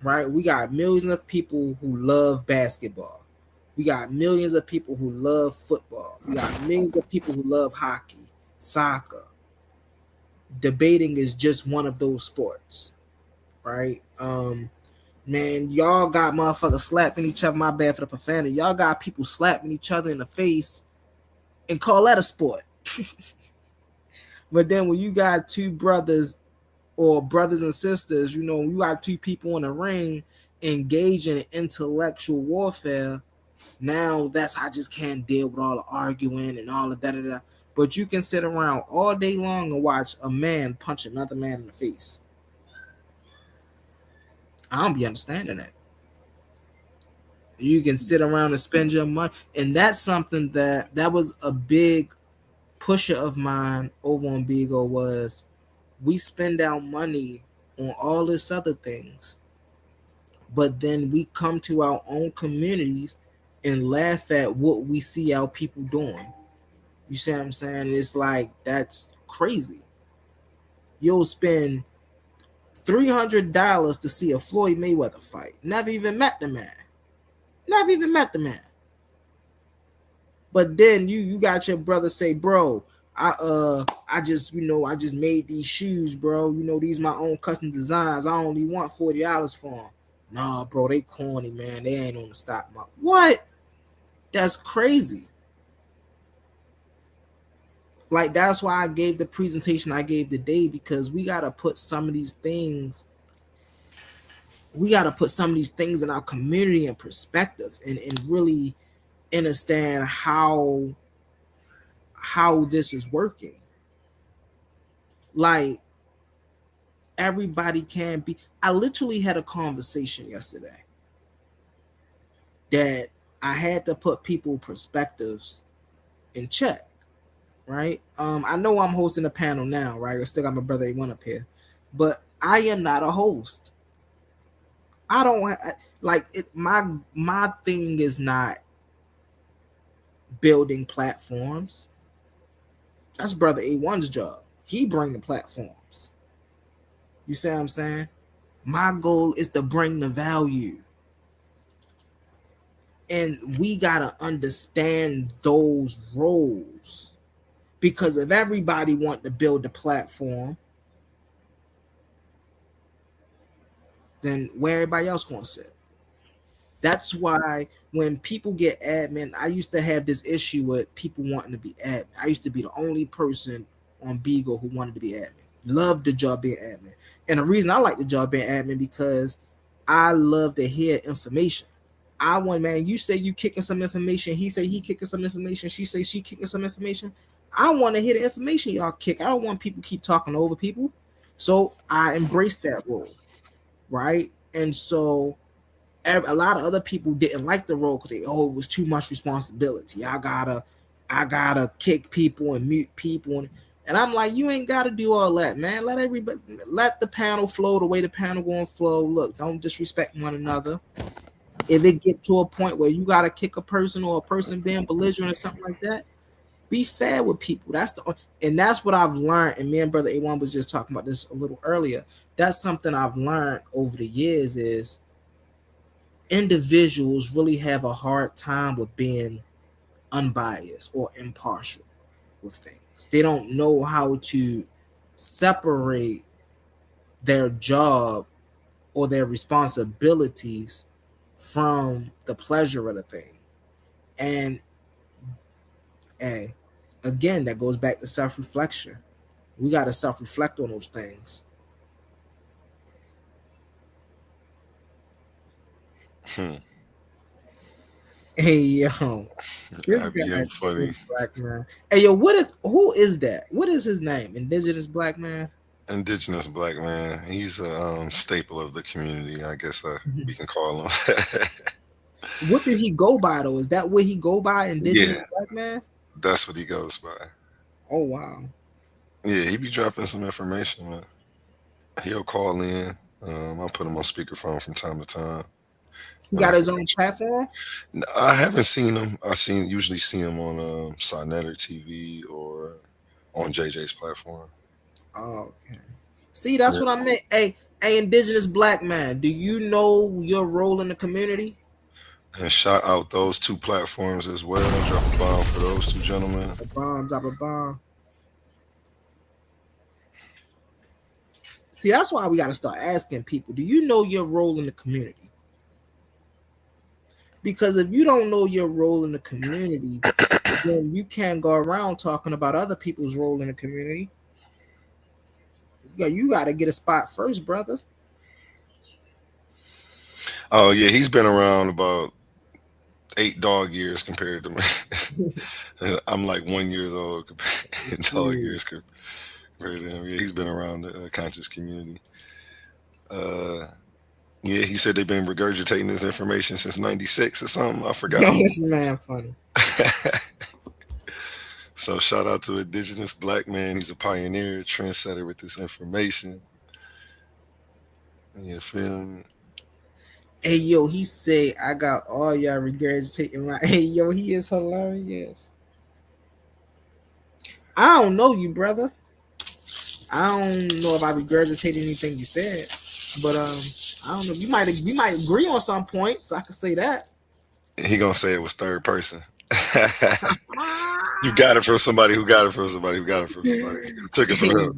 Speaker 9: right? We got millions of people who love basketball. We got millions of people who love football. We got millions of people who love hockey, soccer. Debating is just one of those sports, right? Man, y'all got motherfuckers slapping each other. My bad for the profanity. Y'all got people slapping each other in the face and call that a sport. But then when you got two brothers or brothers and sisters, you know, you got two people in a ring engaging in intellectual warfare. Now that's I just can't deal with all the arguing and all of that. But you can sit around all day long and watch a man punch another man in the face. I don't be understanding that. You can sit around and spend your money, and that's something that was a big pusher of mine over on Bigo was we spend our money on all this other things, but then we come to our own communities and laugh at what we see our people doing. You see what I'm saying? It's like that's crazy. You'll spend $300 to see a Floyd Mayweather fight. Never even met the man. Never even met the man. But then you got your brother say, bro, I just I just made these shoes, bro. You know, these my own custom designs. I only want $40 for them. Nah, bro, they corny, man. They ain't on the stock market. What? That's crazy. Like, that's why I gave the presentation I gave today, because we got to put some of these things in our community in perspective, and really understand how this is working. Like, everybody can be. I literally had a conversation yesterday that I had to put people perspectives in check, right? I know I'm hosting a panel now, right? I still got my brother A1 up here, but I am not a host. I don't like it. My thing is not building platforms. That's brother A1's job. He bring the platforms. You see what I'm saying? My goal is to bring the value. And we got to understand those roles. Because if everybody want to build a platform, then where everybody else going to sit? That's why when people get admin, I used to have this issue with people wanting to be admin. I used to be the only person on Beagle who wanted to be admin. Loved the job being admin. And the reason I like the job being admin, because I love to hear information. I want, man, you say you kicking some information. He say he kicking some information. She say she kicking some information. I want to hear the information y'all kick. I don't want people keep talking over people. So I embrace that role, right? And so a lot of other people didn't like the role because it was too much responsibility. I gotta kick people and mute people, and I'm like, you ain't gotta do all that, man. Let the panel flow the way the panel gonna flow. Look, don't disrespect one another. If it get to a point where you gotta kick a person, or a person being belligerent or something like that, be fair with people. That's what I've learned. And me and brother A1 was just talking about this a little earlier. That's something I've learned over the years is individuals really have a hard time with being unbiased or impartial with things. They don't know how to separate their job or their responsibilities from the pleasure of the thing. And again, that goes back to self-reflection. We got to self-reflect on those things. Hey yo, this guy funny. Black man. Hey yo, who is that? What is his name? Indigenous black man.
Speaker 10: Indigenous black man. He's a staple of the community, I guess we can call him.
Speaker 9: What did he go by though? Is that what he go by? Indigenous black man.
Speaker 10: That's what he goes by.
Speaker 9: Oh wow.
Speaker 10: Yeah, he be dropping some information. Man. He'll call in. I'll put him on speakerphone from time to time.
Speaker 9: He got his own platform?
Speaker 10: I haven't seen him. Usually see him on Sonetter TV or on JJ's platform.
Speaker 9: Oh, okay. See, that's what I meant. Hey, Indigenous black man, do you know your role in the community?
Speaker 10: And shout out those two platforms as well. Drop a bomb for those two gentlemen.
Speaker 9: Drop a bomb. See, that's why we got to start asking people, do you know your role in the community? Because if you don't know your role in the community, then you can't go around talking about other people's role in the community. You got to get a spot first, brother.
Speaker 10: Oh, yeah. He's been around about 8 dog years compared to me. I'm like 1 year old compared to dog years compared to him. Yeah, he's been around the conscious community. Yeah, he said they've been regurgitating this information since '96 or something. I forgot.
Speaker 9: Yo, this man funny.
Speaker 10: So shout out to Indigenous black man. He's a pioneer, trendsetter with this information. You feel me?
Speaker 9: Hey yo, he said I got all y'all regurgitating my. Hey yo, he is hilarious. I don't know you, brother. I don't know if I regurgitated anything you said, but I don't know. We might agree on some points. I can say that.
Speaker 10: He gonna say it was third person. You got it from somebody who got it from somebody who got it from somebody. Took it from him.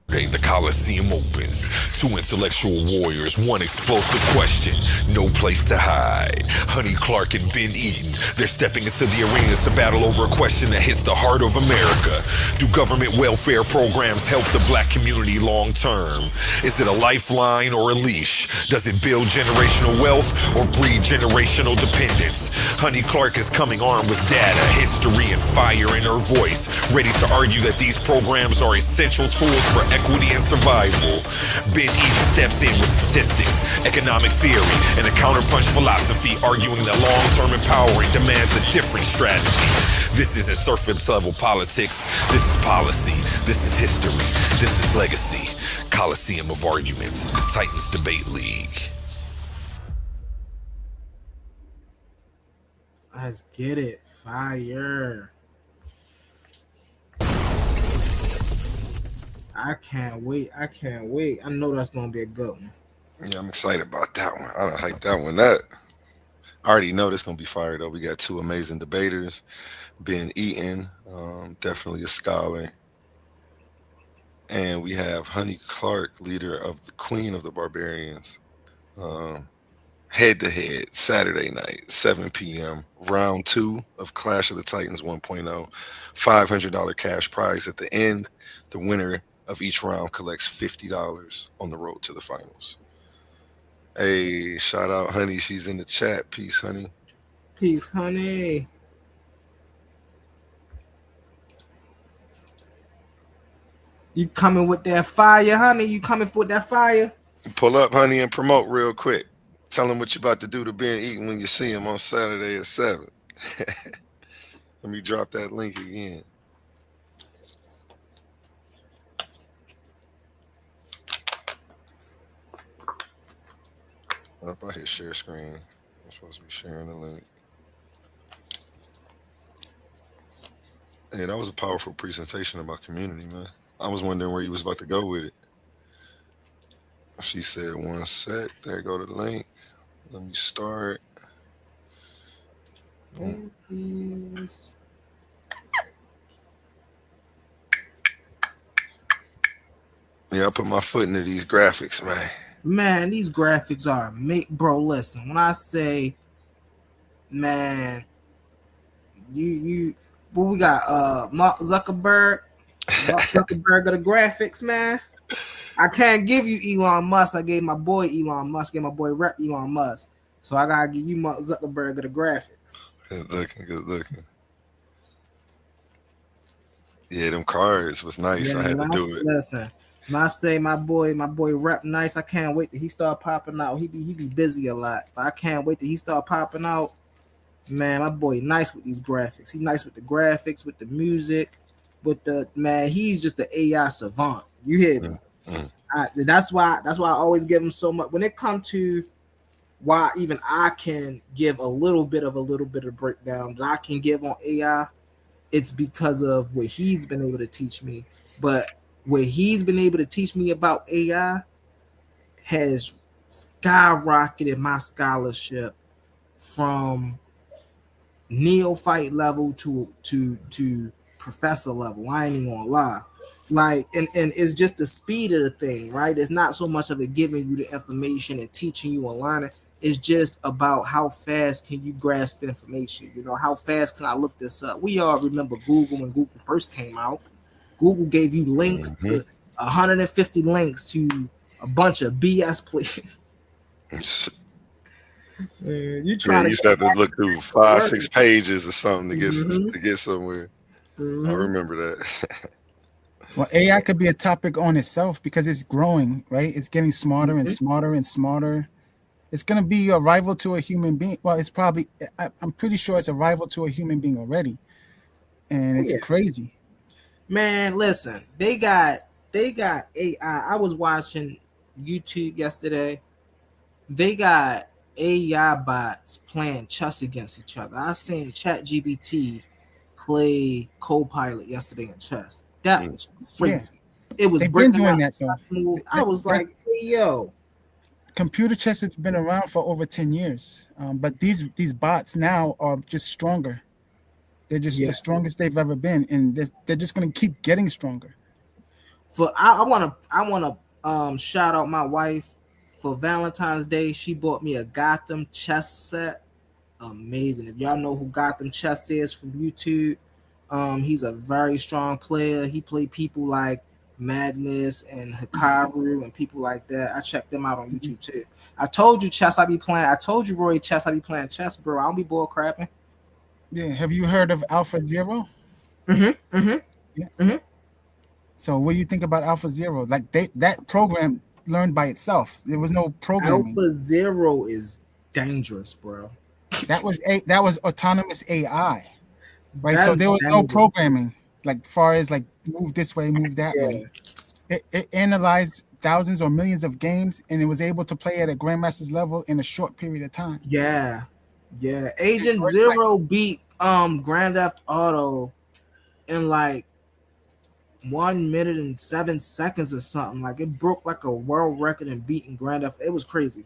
Speaker 12: The Coliseum opens. Two intellectual warriors, one explosive question, no place to hide. Honey Clark and Ben Eaton, they're stepping into the arena to battle over a question that hits the heart of America. Do government welfare programs help the black community long term? Is it a lifeline or a leash? Does it build generational wealth or breed generational dependence? Honey Clark is coming armed with data, history, and fire in her voice, ready to argue that these programs are essential tools for equity and survival. Ben Eaton steps in with statistics, economic theory, and a counterpunch philosophy, arguing that long-term empowering demands a different strategy. This isn't surface level politics. This is policy. This is history. This is legacy. Coliseum of arguments. Titans Debate League.
Speaker 9: Let's get it. Fire. I can't wait. I know that's gonna be a good one.
Speaker 10: Yeah, I'm excited about that one. I done hyped that one. I already know this gonna be fire though. We got two amazing debaters. Ben Eaton, definitely a scholar. And we have Honey Clark, leader of the Queen of the Barbarians. Head to head, Saturday night, 7 p.m. Round 2 of Clash of the Titans 1.0. $500 cash prize at the end. The winner of each round collects $50 on the road to the finals. Hey, shout out Honey. She's in the chat. Peace, Honey.
Speaker 9: Peace, Honey. You coming with that fire, Honey? You coming with that fire?
Speaker 10: Pull up, Honey, and promote real quick. Tell him what you about to do to Ben Eaton when you see him on Saturday at 7. Let me drop that link again. Up, I hit share screen. I'm supposed to be sharing the link. Hey, that was a powerful presentation about community, man. I was wondering where you was about to go with it. She said, one sec. There go the link. Let me start. Yeah, I put my foot into these graphics, man.
Speaker 9: Man, these graphics are bro. Listen, when I say, man, what we got? Mark Zuckerberg of the graphics, man. I can't give you Elon Musk. I gave my boy Elon Musk. Gave my boy Rep Elon Musk. So I gotta give you Mark Zuckerberg of the graphics.
Speaker 10: Good looking. Yeah, them cards was nice. I had to do it.
Speaker 9: Listen, when I say my boy Rep nice, I can't wait till he start popping out. He be busy a lot, but I can't wait till he start popping out. Man, my boy nice with these graphics. He nice with the graphics, with the music, with the man. He's just an AI savant. You hear me? That's why I always give him so much. When it comes to why even I can give a little bit of breakdown that I can give on AI, it's because of what he's been able to teach me. But what he's been able to teach me about AI has skyrocketed my scholarship from neophyte level to professor level. I ain't even gonna lie. Like, and it's just the speed of the thing, right? It's not so much of it giving you the information and teaching you and learning. It's just about how fast can you grasp the information. You know, how fast can I look this up? We all remember Google when Google first came out. Google gave you links to 150 links to a bunch of BS places.
Speaker 10: You used to have to look through 5-6 pages or something to get somewhere. I remember that.
Speaker 11: Well, AI could be a topic on itself because it's growing, right? It's getting smarter and smarter and smarter. It's going to be a rival to a human being. Well, it's probably, I'm pretty sure it's a rival to a human being already. And it's crazy.
Speaker 9: Man, listen, they got AI. I was watching YouTube yesterday. They got AI bots playing chess against each other. I seen ChatGPT play Copilot yesterday in chess. That was crazy. It was
Speaker 11: They've been doing that though.
Speaker 9: I was like, hey, yo.
Speaker 11: Computer chess has been around for over 10 years. But these bots now are just stronger. They're just the strongest they've ever been, and they're just gonna keep getting stronger.
Speaker 9: I wanna shout out my wife for Valentine's Day. She bought me a Gotham chess set. Amazing. If y'all know who Gotham Chess is from YouTube, he's a very strong player. He played people like Magnus and Hikaru and people like that. I checked them out on YouTube too. I told you chess I be playing. I told you Roy chess I be playing chess, bro. I don't be bull crapping.
Speaker 11: Yeah. Have you heard of Alpha Zero?
Speaker 9: Yeah.
Speaker 11: So what do you think about Alpha Zero? Like that program learned by itself. There was no programming.
Speaker 9: Alpha Zero is dangerous, bro.
Speaker 11: That was autonomous AI, right? So there was no programming, like far as like move this way, move that way. It analyzed thousands or millions of games, and it was able to play at a grandmaster's level in a short period of time.
Speaker 9: Yeah. Agent Zero beat Grand Theft Auto in like 1 minute and 7 seconds or something. Like it broke like a world record in beating Grand Theft. It was crazy.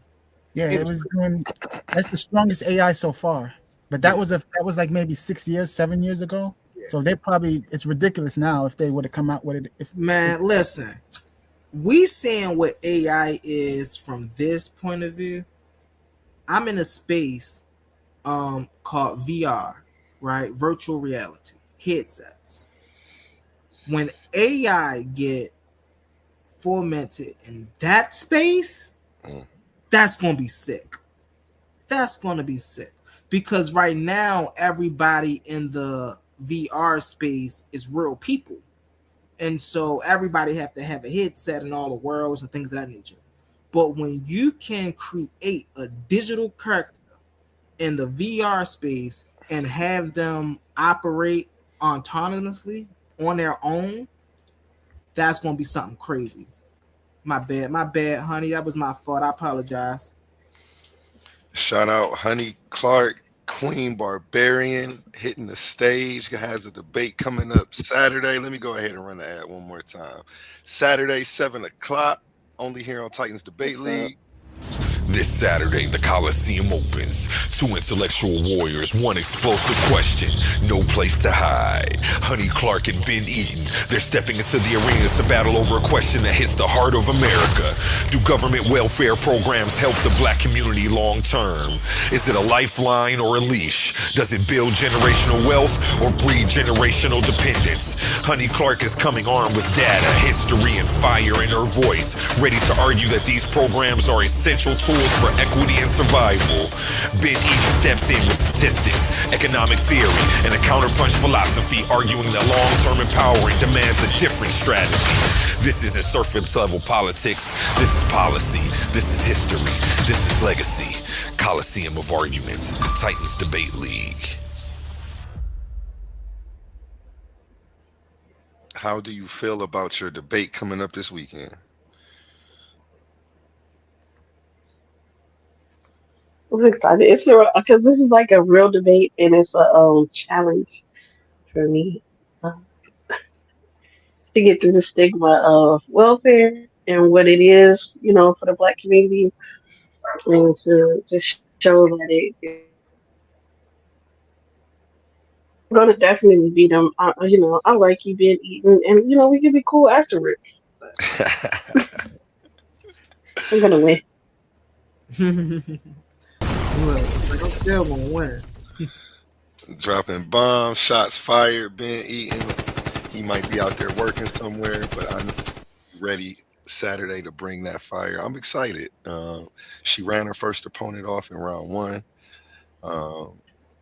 Speaker 11: Yeah, it was doing. That's the strongest AI so far. But that was like maybe 6 years, 7 years ago. Yeah. So it's ridiculous now if they would have come out with it.
Speaker 9: Listen, we seeing what AI is from this point of view. I'm in a space called VR, right? Virtual reality headsets. When AI get fomented in that space, that's gonna be sick. That's gonna be sick because right now everybody in the VR space is real people, and so everybody have to have a headset and all the worlds and things of that nature. But when you can create a digital character in the VR space and have them operate autonomously on their own, that's gonna be something crazy. My bad, honey. That was my fault. I apologize.
Speaker 10: Shout out Honey Clark, Queen Barbarian, hitting the stage. Has a debate coming up Saturday. Let me go ahead and run the ad one more time. Saturday, 7 o'clock, only here on Titans Debate League.
Speaker 12: This Saturday, the Coliseum opens. 2 intellectual warriors, 1 explosive question, no place to hide. Honey Clark and Ben Eaton, they're stepping into the arena to battle over a question that hits the heart of America. Do government welfare programs help the black community long term? Is it a lifeline or a leash? Does it build generational wealth or breed generational dependence? Honey Clark is coming armed with data, history, and fire in her voice, ready to argue that these programs are essential tools for equity and survival. Ben Eaton steps in with statistics, economic theory, and a counterpunch philosophy, arguing that long-term empowering demands a different strategy. This isn't surface level politics. This is policy. This is history. This is legacy. Coliseum of Arguments, Titans Debate League.
Speaker 10: How do you feel about your debate coming up this weekend?
Speaker 13: I'm excited. It's because this is like a real debate and it's a challenge for me to get through the stigma of welfare and what it is, for the Black community, and to show that I'm gonna definitely beat them. I like you being eaten, and we can be cool afterwards. I'm gonna win.
Speaker 9: I'm still gonna win.
Speaker 10: Dropping bombs, shots fired, Ben Eaton. He might be out there working somewhere, but I'm ready Saturday to bring that fire. I'm excited. She ran her first opponent off in round 1.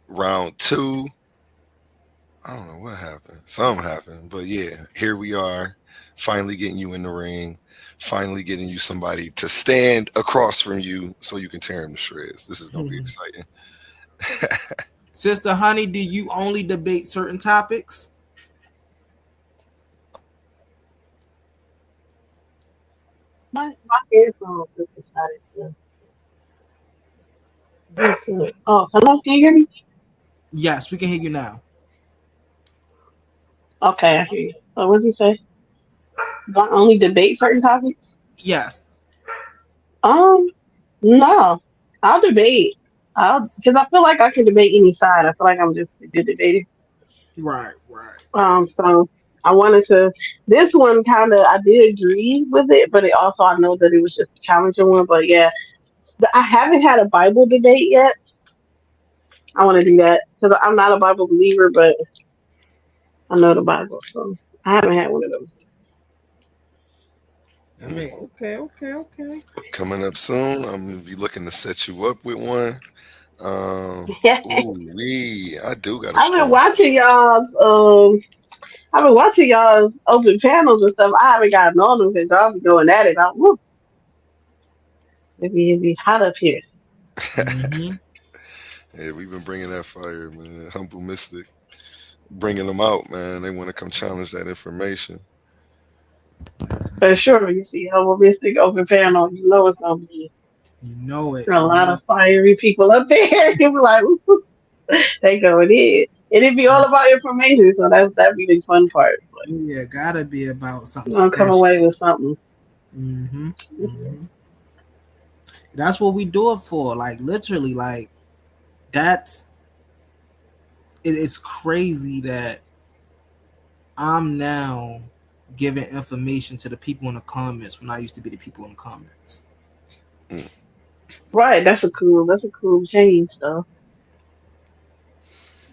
Speaker 10: Round 2, I don't know what happened. Something happened, but yeah, here we are, finally getting you in the ring. Finally getting you somebody to stand across from you so you can tear him to shreds. This is going to be exciting.
Speaker 9: Sister Honey, do you only debate certain topics?
Speaker 13: My headphones just decided to. Oh, hello, can you hear me?
Speaker 9: Yes, we can hear you now.
Speaker 13: Okay, I hear you. So what did you say? Do I only debate certain topics?
Speaker 9: Yes.
Speaker 13: No. I'll debate. Because I feel like I can debate any side. I feel like I'm just a good debater.
Speaker 9: Right.
Speaker 13: So I wanted to. This one kind of I did agree with it, but it also I know that it was just a challenging one. But yeah, I haven't had a Bible debate yet. I want to do that because I'm not a Bible believer, but I know the Bible, so I haven't had one of those.
Speaker 9: I mean, okay.
Speaker 10: Coming up soon. I'm gonna be looking to set you up with one. I do got a
Speaker 13: I've been
Speaker 10: strong.
Speaker 13: watching y'all's I've been watching y'all's open panels and stuff. I haven't gotten on them because y'all be going at it. It'd be hot up here.
Speaker 9: Mm-hmm.
Speaker 10: Yeah, we've been bringing that fire, man. Humble Mystic, bringing them out, man. They want to come challenge that information.
Speaker 13: For sure, you see Homo Mystic open panel, you know it's gonna be
Speaker 9: You know it.
Speaker 13: a lot of fiery people up there. You be like, "Ooh, they going in. And it'd be all about information, so that'd be the fun part. But
Speaker 9: Yeah, gotta be about something
Speaker 13: you're gonna come away with something.
Speaker 9: Mm-hmm. That's what we do it for. Like literally, like that's it's crazy that I'm now giving information to the people in the comments when I used to be the people in the comments.
Speaker 13: Right, that's a cool change though.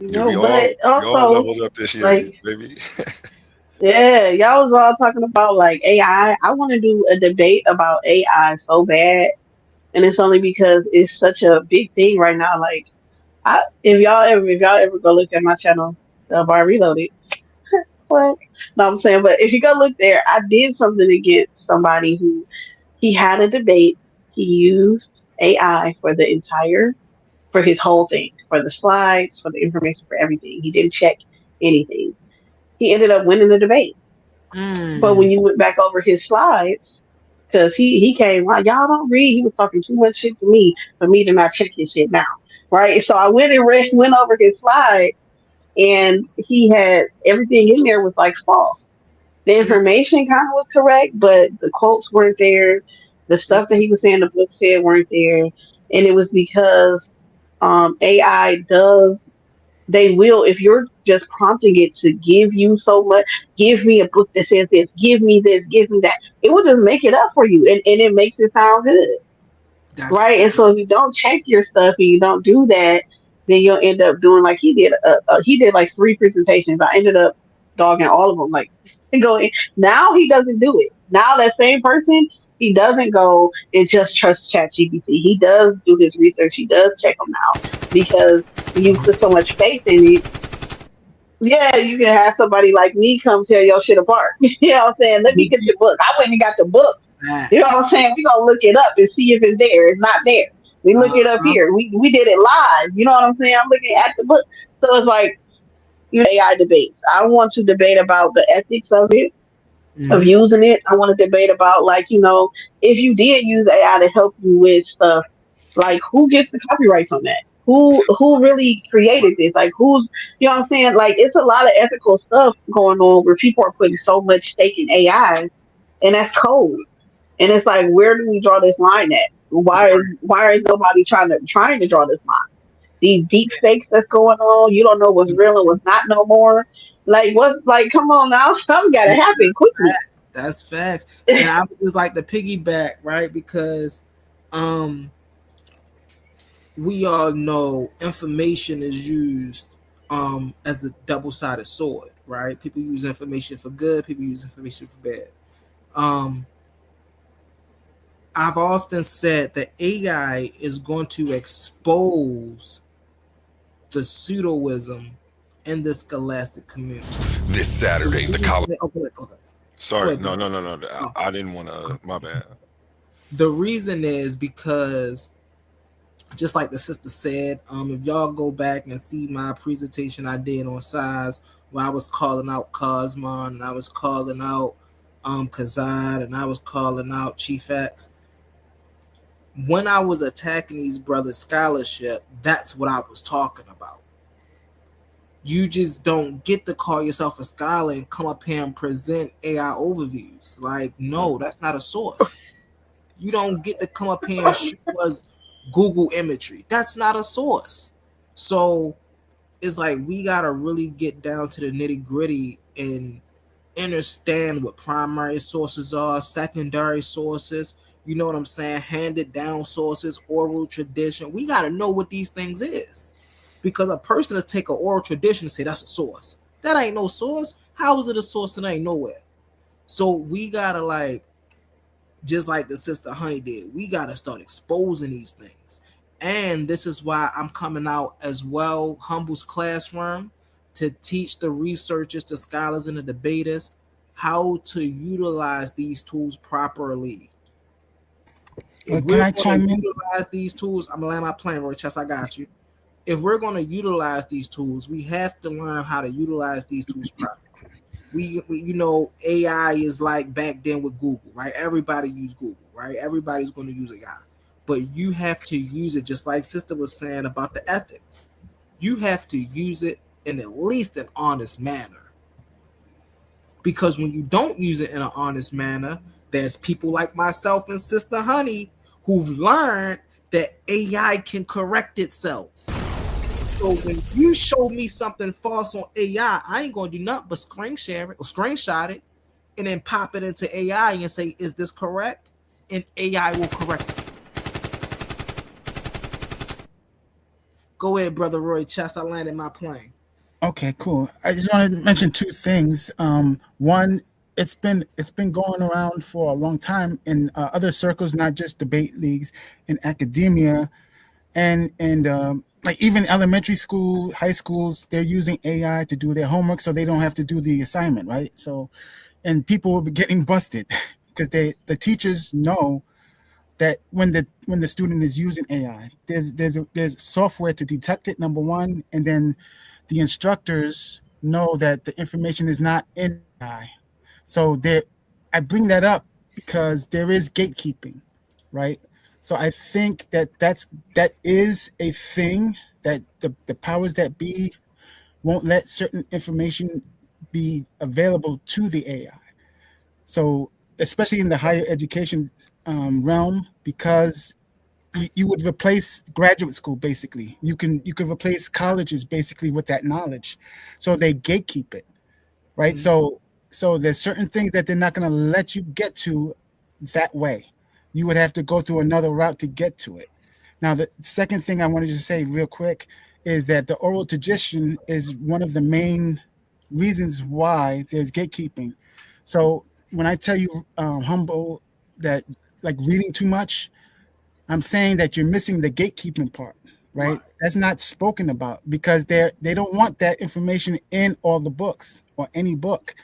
Speaker 10: Yeah, we
Speaker 13: But
Speaker 10: all
Speaker 13: also
Speaker 10: leveled up this year,
Speaker 13: like
Speaker 10: baby.
Speaker 13: yeah, y'all was all talking about like AI. I want to do a debate about AI so bad, and it's only because it's such a big thing right now. Like, if y'all ever go look at my channel, Bar Reloaded, what? No, I'm saying, but if you go look there, I did something against somebody who he had a debate. He used AI for his whole thing, for the slides, for the information, for everything. He didn't check anything. He ended up winning the debate. But when you went back over his slides, because he came, like, y'all don't read. He was talking too much shit to me for me to not check his shit now. Right. So I went over his slide, and he had everything in there was like false. The information kind of was correct, but the quotes weren't there. The stuff that he was saying the book said weren't there. And it was because AI does they will, if you're just prompting it to give you so much, give me a book that says this, give me that, it will just make it up for you, and it makes it sound good. Right. And so if you don't check your stuff and you don't do that, then you'll end up doing like he did. He did like 3 presentations. I ended up dogging all of them. Like, going now, he doesn't do it. Now that same person, he doesn't go and just trust ChatGPT. He does do his research. He does check them out because you put so much faith in it. Yeah, you can have somebody like me come tear your shit apart. You know what I'm saying? Let me get the book. I went and got the books. You know what I'm saying? We gonna look it up and see if it's there. It's not there. We look it up here. We did it live. You know what I'm saying? I'm looking at the book. So it's like, AI debates. I want to debate about the ethics of it, of using it. I want to debate about, like, if you did use AI to help you with stuff, like, who gets the copyrights on that? Who really created this? Like, who's, you know what I'm saying? Like, it's a lot of ethical stuff going on where people are putting so much stake in AI, and that's cold. And it's like, where do we draw this line at? Why is nobody trying to draw this line? These deep fakes that's going on, you don't know what's real and what's not no more. Like, what's like? Come on now, something got to happen quickly.
Speaker 9: That's facts. And I was like the piggyback, right? Because we all know information is used as a double-sided sword, right? People use information for good, people use information for bad. I've often said that AI is going to expose the pseudoism in the scholastic community.
Speaker 12: This Saturday, the college.
Speaker 10: Sorry, no. I didn't want to. My bad.
Speaker 9: The reason is because, just like the sister said, if y'all go back and see my presentation I did on size, where I was calling out Cosmon and I was calling out Kazad and I was calling out Chief X. When I was attacking these brothers' scholarship, that's what I was talking about. You just don't get to call yourself a scholar and come up here and present AI overviews. Like, no, that's not a source. You don't get to come up here and show us Google imagery. That's not a source. So it's like we gotta really get down to the nitty gritty and understand what primary sources are, secondary sources, you know what I'm saying, handed down sources, oral tradition. We got to know what these things is, because a person to take an oral tradition and say that's a source, that ain't no source. How is it a source and ain't nowhere? So we got to, like, just like the sister Honey did, we got to start exposing these things. And this is why I'm coming out as well, Humble's Classroom, to teach the researchers, the scholars, and the debaters how to utilize these tools properly. If
Speaker 11: Can
Speaker 9: we're
Speaker 11: I
Speaker 9: going
Speaker 11: chime
Speaker 9: to
Speaker 11: in?
Speaker 9: utilize these tools, I'm gonna land my plane, Roy Chess. I got you. If we're going to utilize these tools, we have to learn how to utilize these tools properly. We you know, AI is like back then with Google, right? Everybody use Google, right? Everybody's going to use AI, but you have to use it just like Sister was saying about the ethics. You have to use it in at least an honest manner, because when you don't use it in an honest manner, there's people like myself and Sister Honey who've learned that AI can correct itself. So when you show me something false on AI, I ain't gonna do nothing but screen share it or screenshot it and then pop it into AI and say, is this correct? And AI will correct it. Go ahead, Brother Roy Chess. I landed my plane.
Speaker 11: Okay, cool. I just wanted to mention two things. One, it's been going around for a long time in other circles, not just debate leagues, in academia, and like even elementary school, high schools, they're using AI to do their homework, so they don't have to do the assignment, right? So, and people will be getting busted because the teachers know that when the student is using AI, there's software to detect it, number one, and then the instructors know that the information is not in AI. So I bring that up because there is gatekeeping, right? So I think that is a thing, that the powers that be won't let certain information be available to the AI. So especially in the higher education realm, because you would replace graduate school basically. You could replace colleges basically with that knowledge. So they gatekeep it, right? Mm-hmm. So there's certain things that they're not going to let you get to that way. You would have to go through another route to get to it. Now, the second thing I wanted to say real quick is that the oral tradition is one of the main reasons why there's gatekeeping. So when I tell you, Humble, that like reading too much, I'm saying that you're missing the gatekeeping part, right? That's not spoken about because they don't want that information in all the books or any book.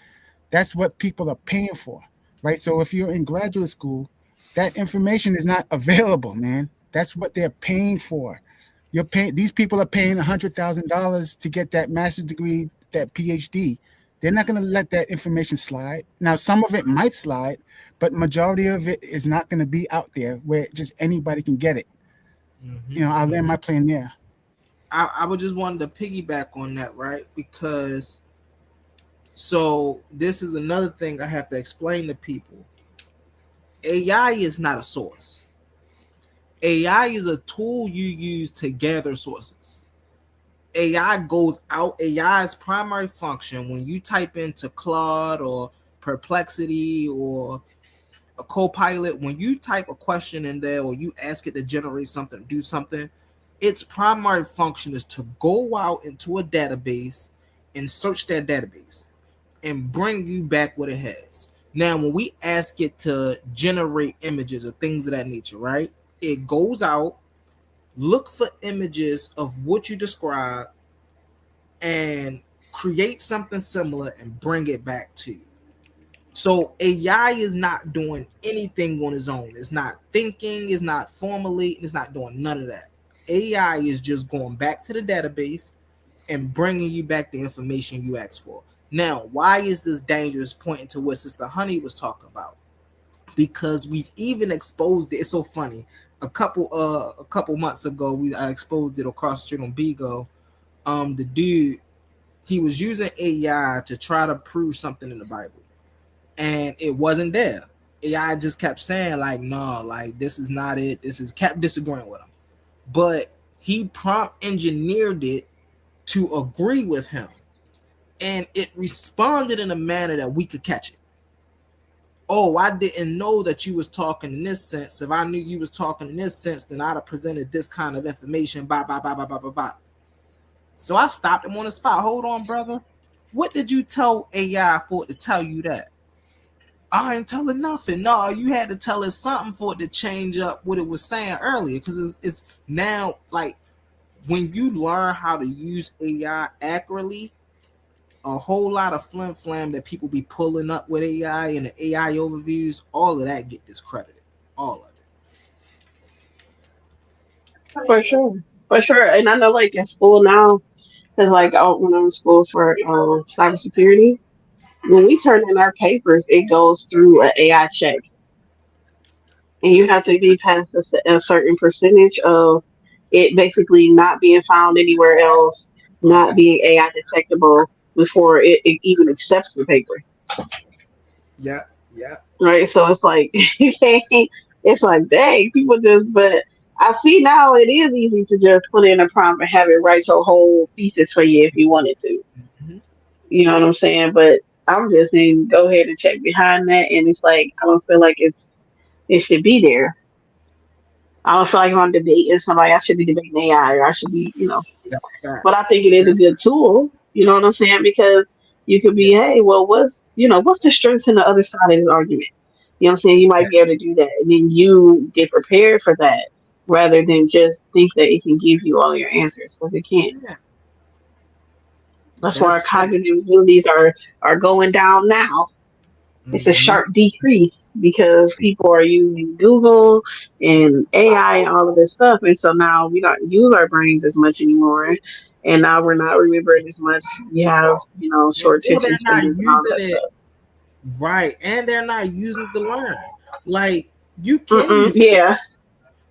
Speaker 11: That's what people are paying for, right? So if you're in graduate school, that information is not available, man. That's what they're paying for. These people are paying $100,000 to get that master's degree, that PhD. They're not going to let that information slide. Now, some of it might slide, but majority of it is not going to be out there where just anybody can get it. Mm-hmm. You know, I'll land my plane there.
Speaker 9: I would just wanted to piggyback on that, right? Because so this is another thing I have to explain to people. AI is not a source. AI is a tool you use to gather sources. AI goes out. AI's primary function, when you type into Claude or Perplexity or a Copilot, when you type a question in there or you ask it to generate something, do something, its primary function is to go out into a database and search that database and bring you back what it has. Now, when we ask it to generate images or things of that nature, right? It goes out, look for images of what you describe, and create something similar and bring it back to you. So AI is not doing anything on its own. It's not thinking, it's not formulating, it's not doing none of that. AI is just going back to the database and bringing you back the information you asked for. Now, why is this dangerous? Pointing to what Sister Honey was talking about. Because we've even exposed it. It's so funny. A couple months ago, I exposed it across the street on Bigo. The dude, he was using AI to try to prove something in the Bible, and it wasn't there. AI just kept saying like, no, like this is not it. Kept disagreeing with him, but he prompt engineered it to agree with him, and it responded in a manner that we could catch it. Oh, I didn't know that you was talking in this sense. If I knew you was talking in this sense, then I'd have presented this kind of information. Blah, blah, blah, blah, blah, blah, blah. So I stopped him on the spot. Hold on, brother. What did you tell AI for it to tell you that? I ain't telling nothing. No, you had to tell it something for it to change up what it was saying earlier. Because it's now like when you learn how to use AI accurately, a whole lot of flim flam that people be pulling up with AI and the AI overviews, all of that get discredited. All of it.
Speaker 13: For sure. And I know, like in school now, because like when I'm in school for cybersecurity, when we turn in our papers, it goes through an AI check, and you have to be past a certain percentage of it basically not being found anywhere else, not being AI detectable before it even accepts the paper.
Speaker 9: Yeah, yeah.
Speaker 13: Right. So it's like you can't. It's like dang, people just. But I see now it is easy to just put in a prompt and have it write your whole thesis for you if you wanted to.
Speaker 9: Mm-hmm.
Speaker 13: You know what I'm saying? But I'm just saying, go ahead and check behind that. And it's like I don't feel like it should be there. I don't feel like I'm debating somebody. I should be debating AI, or I should be, But I think it is a good tool. You know what I'm saying? Because you could be, hey, well, what's the strength in the other side of this argument? You know what I'm saying? You might be able to do that, and then you get prepared for that, rather than just think that it can give you all your answers, because it can't. That's why our cognitive abilities are going down now. It's a sharp decrease because people are using Google and AI and all of this stuff. And so now we don't use our brains as much anymore. And now we're not remembering as much. You have, short attention spans and all that stuff.
Speaker 9: Right. And they're not using it to learn. Like, you can use
Speaker 13: it,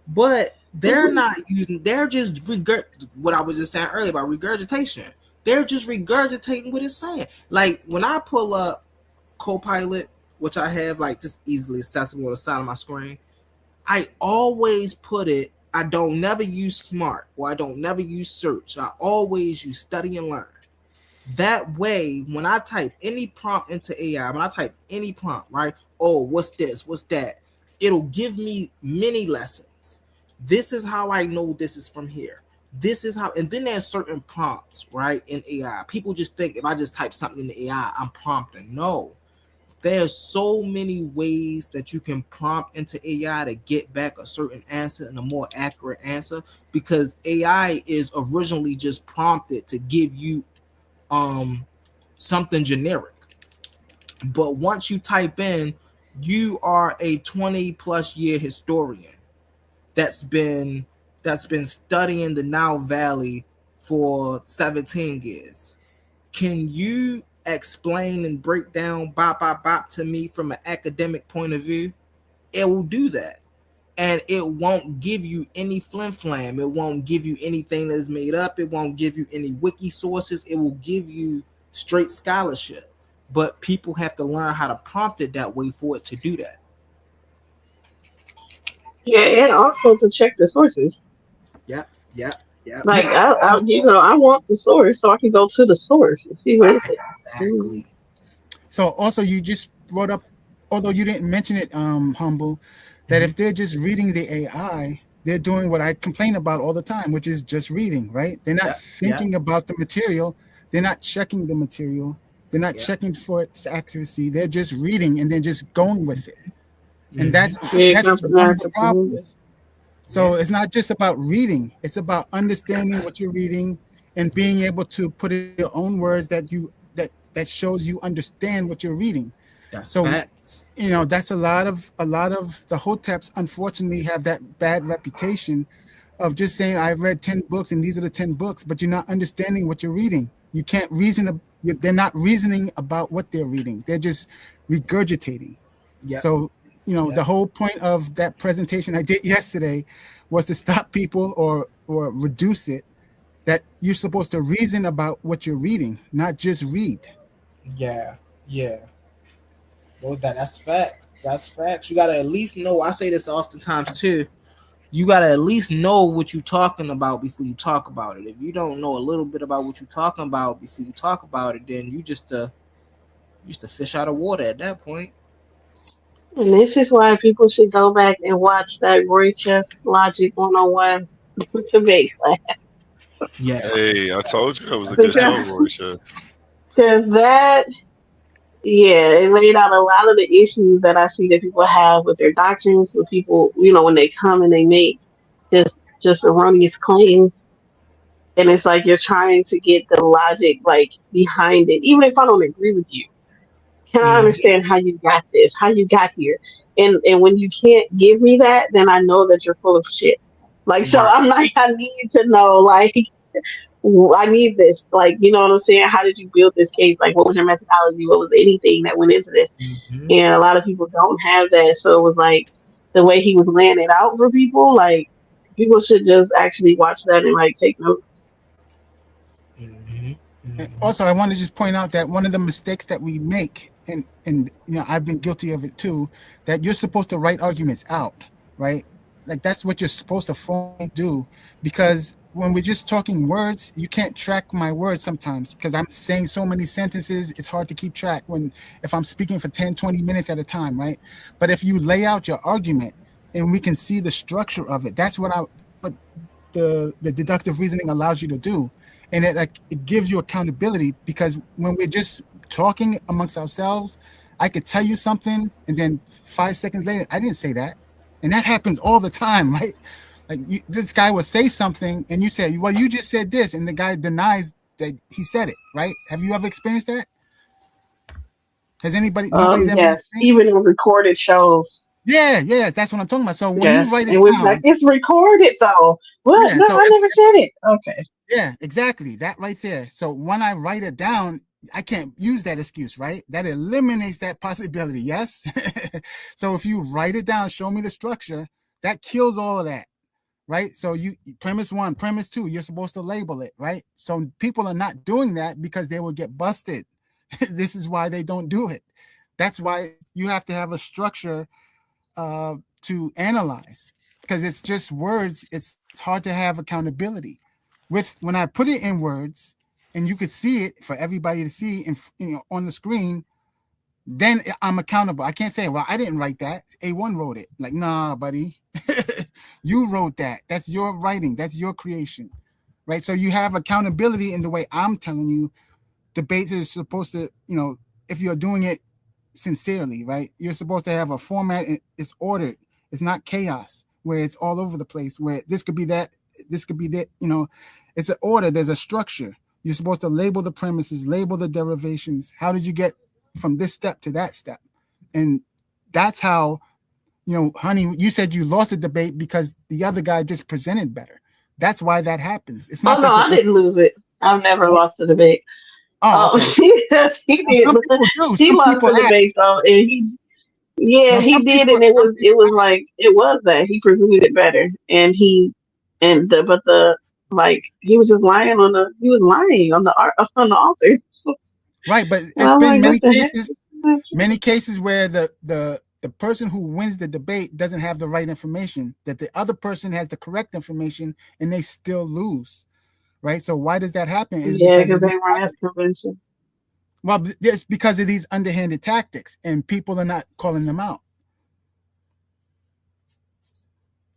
Speaker 9: but they're not using, they're just what I was just saying earlier about regurgitation. They're just regurgitating what it's saying. Like, when I pull up Copilot, which I have like just easily accessible on the side of my screen, I always put it, I don't never use smart, or I don't never use search. I always use study and learn. That way, when I type any prompt into AI, when I type any prompt, right? Oh, what's this? What's that? It'll give me many lessons. This is how I know this is from here. This is how, and then there's certain prompts, right, in AI. People just think if I just type something in the AI, I'm prompting. No. There's so many ways that you can prompt into AI to get back a certain answer and a more accurate answer, because AI is originally just prompted to give you something generic. But once you type in, you are a 20+ year historian that's been studying the Nile Valley for 17 years. Can you explain and break down bop bop bop to me from an academic point of view? It will do that. And it won't give you any flim flam. It won't give you anything that is made up. It won't give you any wiki sources. It will give you straight scholarship. But people have to learn how to prompt it that way for it to do that.
Speaker 13: Yeah, and also to check the sources.
Speaker 9: Yeah.
Speaker 13: Like I want the source, so I can go to the source and see what it says.
Speaker 9: Exactly.
Speaker 11: So also, you just brought up, although you didn't mention it, Humble, that if they're just reading the AI, they're doing what I complain about all the time, which is just reading, right? They're not thinking about the material. They're not checking the material. They're not checking for its accuracy. They're just reading and then just going with it. And that's one of the problems. So it's not just about reading. It's about understanding what you're reading and being able to put it in your own words that shows you understand what you're reading.
Speaker 9: That's facts.
Speaker 11: That's a lot of the hoteps unfortunately have that bad reputation of just saying I've read 10 books and these are the 10 books, but you're not understanding what you're reading. You can't reason. They're not reasoning about what they're reading. They're just regurgitating.
Speaker 9: Yep.
Speaker 11: So the whole point of that presentation I did yesterday was to stop people or reduce it, that you're supposed to reason about what you're reading, not just read.
Speaker 9: Yeah. Well, that's facts. That's facts. You gotta at least know. I say this oftentimes too. You gotta at least know what you're talking about before you talk about it. If you don't know a little bit about what you're talking about before you talk about it, then you just a fish out of water at that point.
Speaker 13: And this is why people should go back and watch that Roy Chess Logic 101 debate class.
Speaker 9: Yes.
Speaker 10: Hey, I told you it was a good
Speaker 13: Because
Speaker 10: show, Roy Chess.
Speaker 13: that, yeah, it laid out a lot of the issues that I see that people have with their doctrines, with people, when they come and they make just erroneous claims. And it's like you're trying to get the logic like behind it. Even if I don't agree with you, can I
Speaker 9: Mhm.
Speaker 13: understand how you got this, how you got here? And when you can't give me that, then I know that you're full of shit. Like, so
Speaker 9: Right.
Speaker 13: I'm like, I need to know, like, I need this. Like, you know what I'm saying? How did you build this case? Like, what was your methodology? What was anything that went into this?
Speaker 9: Mhm.
Speaker 13: And a lot of people don't have that. So it was like the way he was laying it out for people, like, people should just actually watch that and like take notes.
Speaker 9: Mhm.
Speaker 11: And
Speaker 9: Mhm.
Speaker 11: also, I want to just point out that one of the mistakes that we make, and I've been guilty of it too, that you're supposed to write arguments out, right? Like that's what you're supposed to formally do, because when we're just talking words, you can't track my words sometimes because I'm saying so many sentences, it's hard to keep track when if I'm speaking for 10, 20 minutes at a time, right? But if you lay out your argument and we can see the structure of it, that's what the deductive reasoning allows you to do, and it gives you accountability because when we're just talking amongst ourselves, I could tell you something and then 5 seconds later I didn't say that, and that happens all the time, right? Like this guy will say something and you say, well, you just said this, and the guy denies that he said it, right? Have you ever experienced that? Has nobody's ever
Speaker 13: Yes,
Speaker 11: experienced?
Speaker 13: even in recorded shows.
Speaker 11: Yeah, that's what I'm talking about. So when you
Speaker 13: Yes,
Speaker 11: write it
Speaker 13: and we're like,
Speaker 11: down,
Speaker 13: it's recorded, so what?
Speaker 11: yeah,
Speaker 13: No,
Speaker 11: so
Speaker 13: I never said it. Okay.
Speaker 11: yeah, exactly. That right there. So when I write it down, I can't use that excuse, right? That eliminates that possibility. Yes. So if you write it down, show me the structure, that kills all of that, right? So you premise one, premise two, you're supposed to label it, right? So people are not doing that because they will get busted. This is why they don't do it. That's why you have to have a structure to analyze because it's just words. It's hard to have accountability. With when I put it in words and you could see it for everybody to see and on the screen, then I'm accountable. I can't say, well, I didn't write that. A1 wrote it. Like, nah, buddy, you wrote that. That's your writing. That's your creation, right? So you have accountability in the way I'm telling you. Debates are supposed to, if you're doing it sincerely, right? You're supposed to have a format. It's ordered. It's not chaos where it's all over the place. Where this could be that, this could be that. It's an order. There's a structure. You're supposed to label the premises, label the derivations. How did you get from this step to that step? And that's how, honey, you said you lost the debate because the other guy just presented better. That's why that happens. It's
Speaker 13: Oh
Speaker 11: not
Speaker 13: no,
Speaker 11: that
Speaker 13: I didn't lose it. I've never lost the debate.
Speaker 11: oh,
Speaker 13: Oh,
Speaker 11: okay.
Speaker 13: she
Speaker 11: Well,
Speaker 13: did.
Speaker 11: some people do.
Speaker 13: She
Speaker 11: Some
Speaker 13: lost
Speaker 11: people
Speaker 13: the
Speaker 11: have.
Speaker 13: debate though, and yeah,
Speaker 11: No,
Speaker 13: he did, and
Speaker 11: some
Speaker 13: it
Speaker 11: people
Speaker 13: was like it was that he presented it better, and but the like he was lying on the on the author.
Speaker 11: right, but
Speaker 13: And
Speaker 11: it's
Speaker 13: I'm
Speaker 11: been
Speaker 13: like, what
Speaker 11: many
Speaker 13: the heck?
Speaker 11: cases, where the person who wins the debate doesn't have the right information, that the other person has the correct information and they still lose, right? So why does that happen? Is
Speaker 13: Yeah,
Speaker 11: because
Speaker 13: because
Speaker 11: of
Speaker 13: they
Speaker 11: these
Speaker 13: weren't as convincing.
Speaker 11: well, it's because of these underhanded tactics, and people are not calling them out.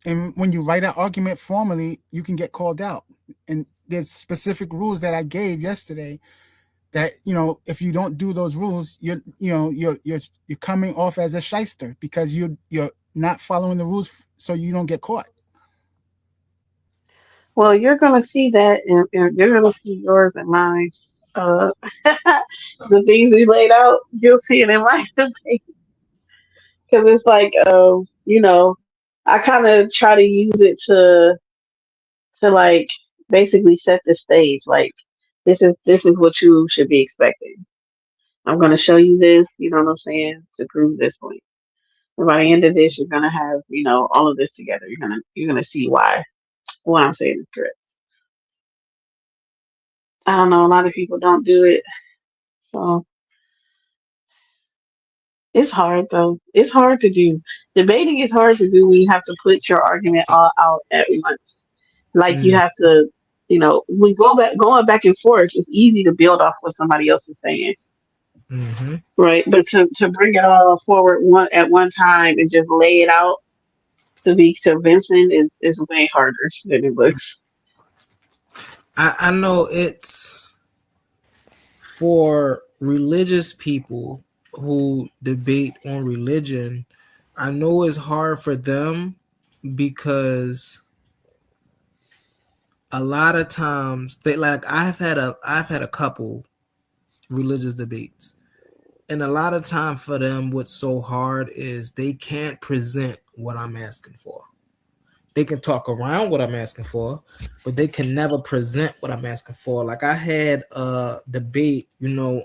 Speaker 11: And when you write an argument formally, you can get called out. And there's specific rules that I gave yesterday that if you don't do those rules, you're coming off as a shyster because you're not following the rules, so you don't get caught.
Speaker 13: Well, you're gonna see that, and you're gonna see yours and mine. Uh, the things we laid out, you'll see it in my debate because it's like, I kind of try to use it to like basically set the stage. Like, this is what you should be expecting. I'm gonna show you this. You know what I'm saying, to prove this point. And by the end of this, you're gonna have, all of this together. You're gonna see why what I'm saying is correct. I don't know. A lot of people don't do it. So It's hard though. It's hard to do. Debating is hard to do when you have to put your argument all out at once. Like you have to, when going back and forth, it's easy to build off what somebody else is saying, right? But to bring it all forward one time and just lay it out to be convincing is way harder than it looks.
Speaker 9: I know it's for religious people who debate on religion. I know it's hard for them because a lot of times they like I've had a couple religious debates, and a lot of time for them what's so hard is they can't present what I'm asking for. They can talk around what I'm asking for, but they can never present what I'm asking for. Like I had a debate, who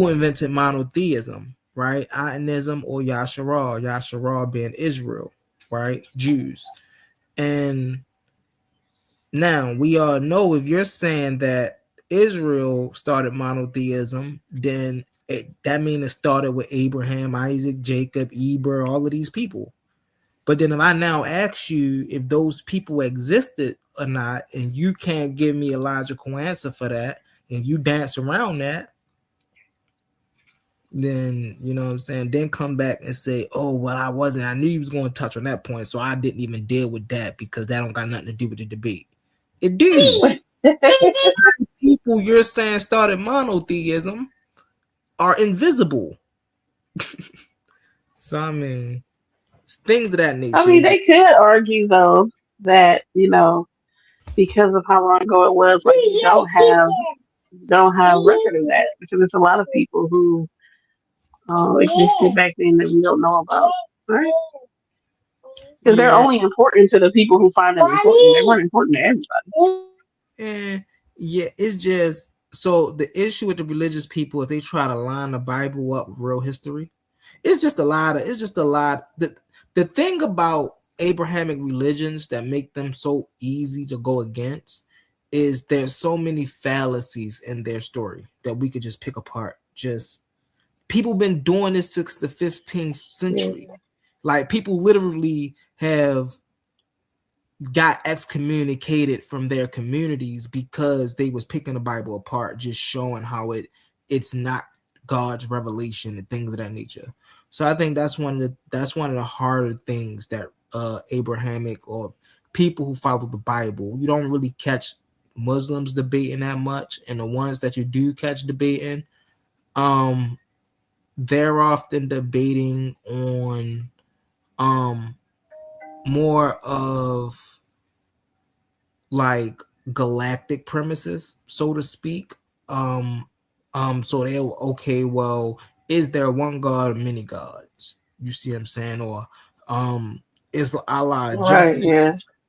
Speaker 9: invented monotheism, right? Ionism or Yasharal, Yasharal being Israel, right? Jews. And now we all know if you're saying that Israel started monotheism, then that means it started with Abraham, Isaac, Jacob, Eber, all of these people. But then if I now ask you if those people existed or not, and you can't give me a logical answer for that, and you dance around that, then you know what I'm saying, then come back and say, oh, well, I knew you was going to touch on that point, so I didn't even deal with that because that don't got nothing to do with the debate. It do. People you're saying started monotheism are invisible. So I mean, things of that nature.
Speaker 13: I mean, they could argue though that because of how long ago it was, like you don't have record of that because there's a lot of people who existed back then that we don't know about, right? Because they're only important to the people who find them important. They weren't important to everybody.
Speaker 9: Yeah, it's just so the issue with the religious people is they try to line the Bible up with real history. It's just a lot. The thing about Abrahamic religions that make them so easy to go against is there's so many fallacies in their story that we could just pick apart. Just people been doing this since the 15th century. Like people literally have got excommunicated from their communities because they was picking the Bible apart, just showing how it's not God's revelation and things of that nature. So I think that's one of the harder things that Abrahamic or people who follow the Bible, you don't really catch Muslims debating that much, and the ones that you do catch debating, they're often debating on more of like galactic premises, so to speak. So they'll okay, well, is there one God or many gods? You see what I'm saying? Or is Allah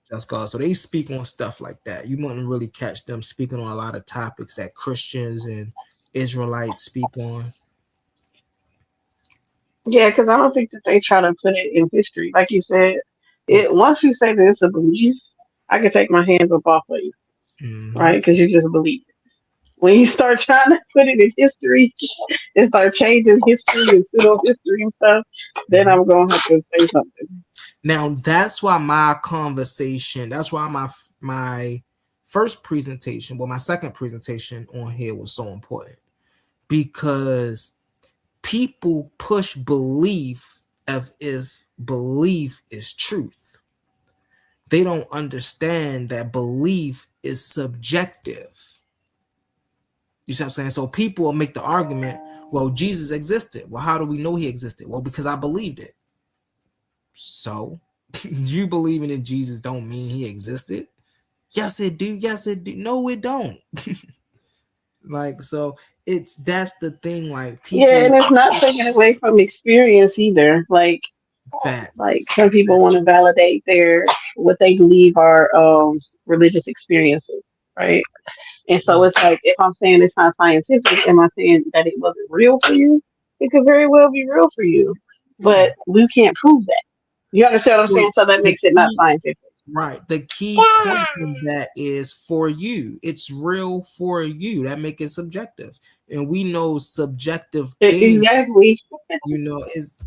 Speaker 9: just God? So they speak on stuff like that. You wouldn't really catch them speaking on a lot of topics that Christians and Israelites speak on.
Speaker 13: Yeah, because I don't think that they try to put it in history. Like you said, once you say that it's a belief, I can take my hands up off of you, right? Because you just believe it. When you start trying to put it in history and start changing history and pseudo history and stuff, then I'm going to have to say something.
Speaker 9: Now, that's why my first presentation, my second presentation on here was so important, because people push belief as if belief is truth. They don't understand that belief is subjective. You see what I'm saying? So people will make the argument, well, Jesus existed. Well, how do we know he existed? Well, because I believed it. So you believing in Jesus don't mean he existed? Yes, it do. Yes, it do. No, it don't. Like, so that's the thing. Like, people,
Speaker 13: and it's not taken away from experience either. Like some people want to validate what they believe are religious experiences, right? And so it's like, if I'm saying it's not scientific, am I saying that it wasn't real for you? It could very well be real for you, but we can't prove that. You understand what I'm saying? So that makes it not scientific.
Speaker 9: Right. The key point in that is for you. It's real for you. That make it subjective. And we know subjective things,
Speaker 13: Exactly.
Speaker 9: is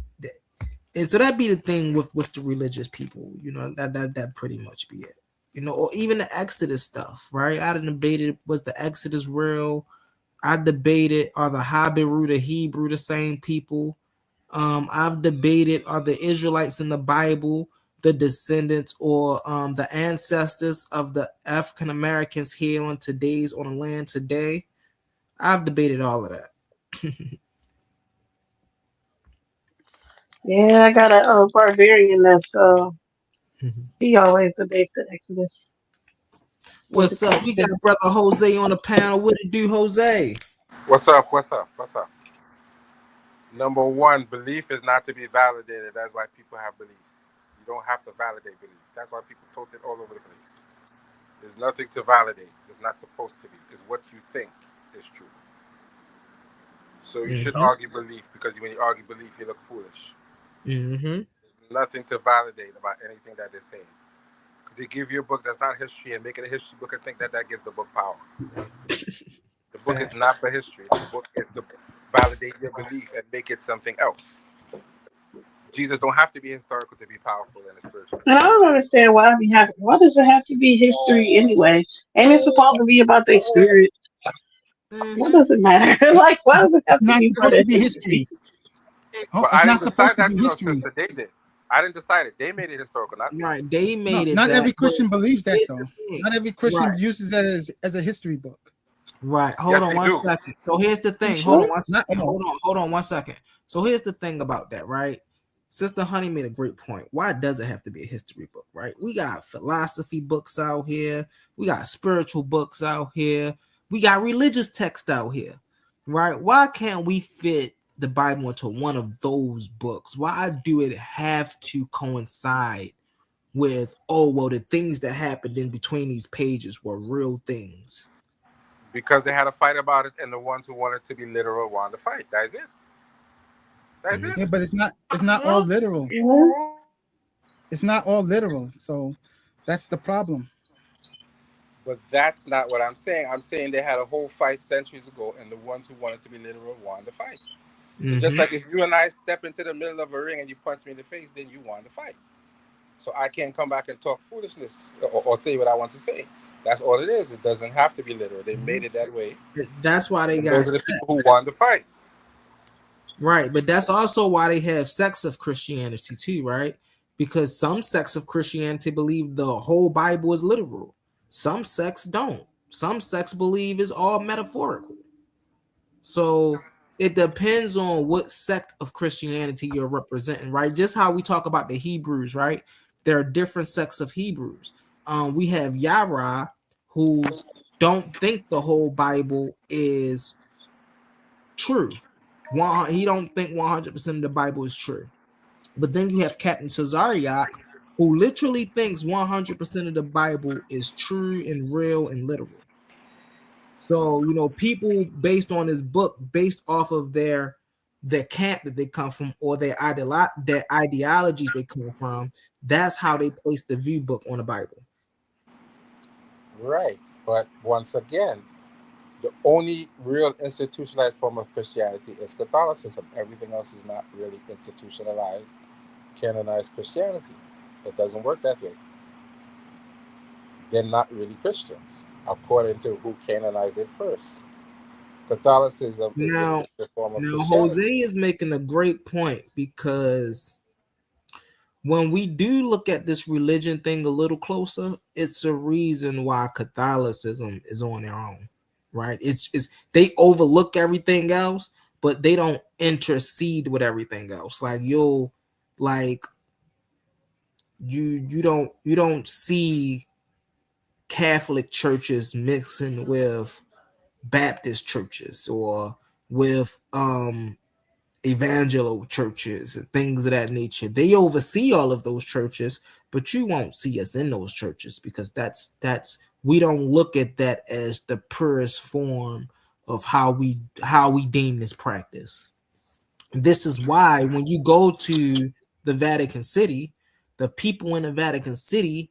Speaker 9: and so that be the thing with the religious people, that pretty much be it. Or even the Exodus stuff, right? I debated, was the Exodus real? I debated, are the Habiru, the Hebrew, the same people? I've debated, are the Israelites in the Bible the descendants or the ancestors of the African Americans here on the land today? I've debated all of that.
Speaker 13: Yeah, I got a barbarian that's he always debates the Exodus. He's a
Speaker 9: What's up? We got
Speaker 13: Christian.
Speaker 9: brother Jose on the panel. What it do, Jose?
Speaker 14: What's up? What's up? What's up? Number one, belief is not to be validated. That's why people have beliefs. You don't have to validate belief. That's why people tote it all over the place. There's nothing to validate. It's not supposed to be. It's what you think is true. So you should argue belief, because when you argue belief, you look foolish. There's nothing to validate about anything that they're saying. Because they give you a book that's not history and make it a history book and think that gives the book power. The book is not for history. The book is to validate your belief and make it something else. Jesus don't have to be historical to be powerful in the spiritual.
Speaker 13: And I don't understand why does it have to be history anyway? Ain't it supposed to be about their spirit? What does it matter? Like, why does it have to be
Speaker 11: supposed to be history?
Speaker 14: But I didn't decide that, sister. They did. I didn't decide it. They made it historical, not me.
Speaker 9: Right. They made it.
Speaker 11: Not every Christian believes that,
Speaker 9: Here's
Speaker 11: though.
Speaker 9: the thing.
Speaker 11: Not every Christian
Speaker 9: Right.
Speaker 11: uses that as a history book.
Speaker 9: Right. Hold on one second. So here's the thing. Hold on one second. Hold on 1 second. So here's the thing about that, right? Sister Honey made a great point. Why does it have to be a history book, right? We got philosophy books out here. We got spiritual books out here. We got religious text out here, right? Why can't we fit the Bible into one of those books? Why do it have to coincide with, the things that happened in between these pages were real things?
Speaker 14: Because they had a fight about it, and the ones who wanted to be literal wanted to fight. That's it. That's it.
Speaker 11: Yeah, but it's not all literal. It's not all literal. So that's the problem.
Speaker 14: But that's not what I'm saying. I'm saying they had a whole fight centuries ago, and the ones who wanted to be literal wanted to fight. It's just like if you and I step into the middle of a ring and you punch me in the face, then you want to fight. So I can't come back and talk foolishness or say what I want to say. That's all it is. It doesn't have to be literal. They made it that way.
Speaker 9: That's why they got
Speaker 14: those are the people who want to fight.
Speaker 9: Right, but that's also why they have sects of Christianity too, right? Because some sects of Christianity believe the whole Bible is literal. Some sects don't. Some sects believe it's all metaphorical. So it depends on what sect of Christianity you're representing, right? Just how we talk about the Hebrews, right? There are different sects of Hebrews. We have Yara, who don't think the whole Bible is true. He don't think 100% of the Bible is true. But then you have Captain Cesariak, who literally thinks 100% of the Bible is true and real and literal. So, people based on this book, based off of their camp that they come from or their ideologies they come from, that's how they place the view book on the Bible.
Speaker 14: Right. But once again, the only real institutionalized form of Christianity is Catholicism. Everything else is not really institutionalized, canonized Christianity. It doesn't work that way. They're not really Christians, according to who canonized it first. Catholicism is the form of Christianity.
Speaker 9: Jose is making a great point, because when we do look at this religion thing a little closer, it's a reason why Catholicism is on their own, right? It's they overlook everything else, but they don't intercede with everything else. Like you don't see Catholic churches mixing with Baptist churches or with evangelical churches and things of that nature. They oversee all of those churches, but you won't see us in those churches, because that's we don't look at that as the purest form of how we deem this practice. This is why when you go to the Vatican City, the people in the Vatican City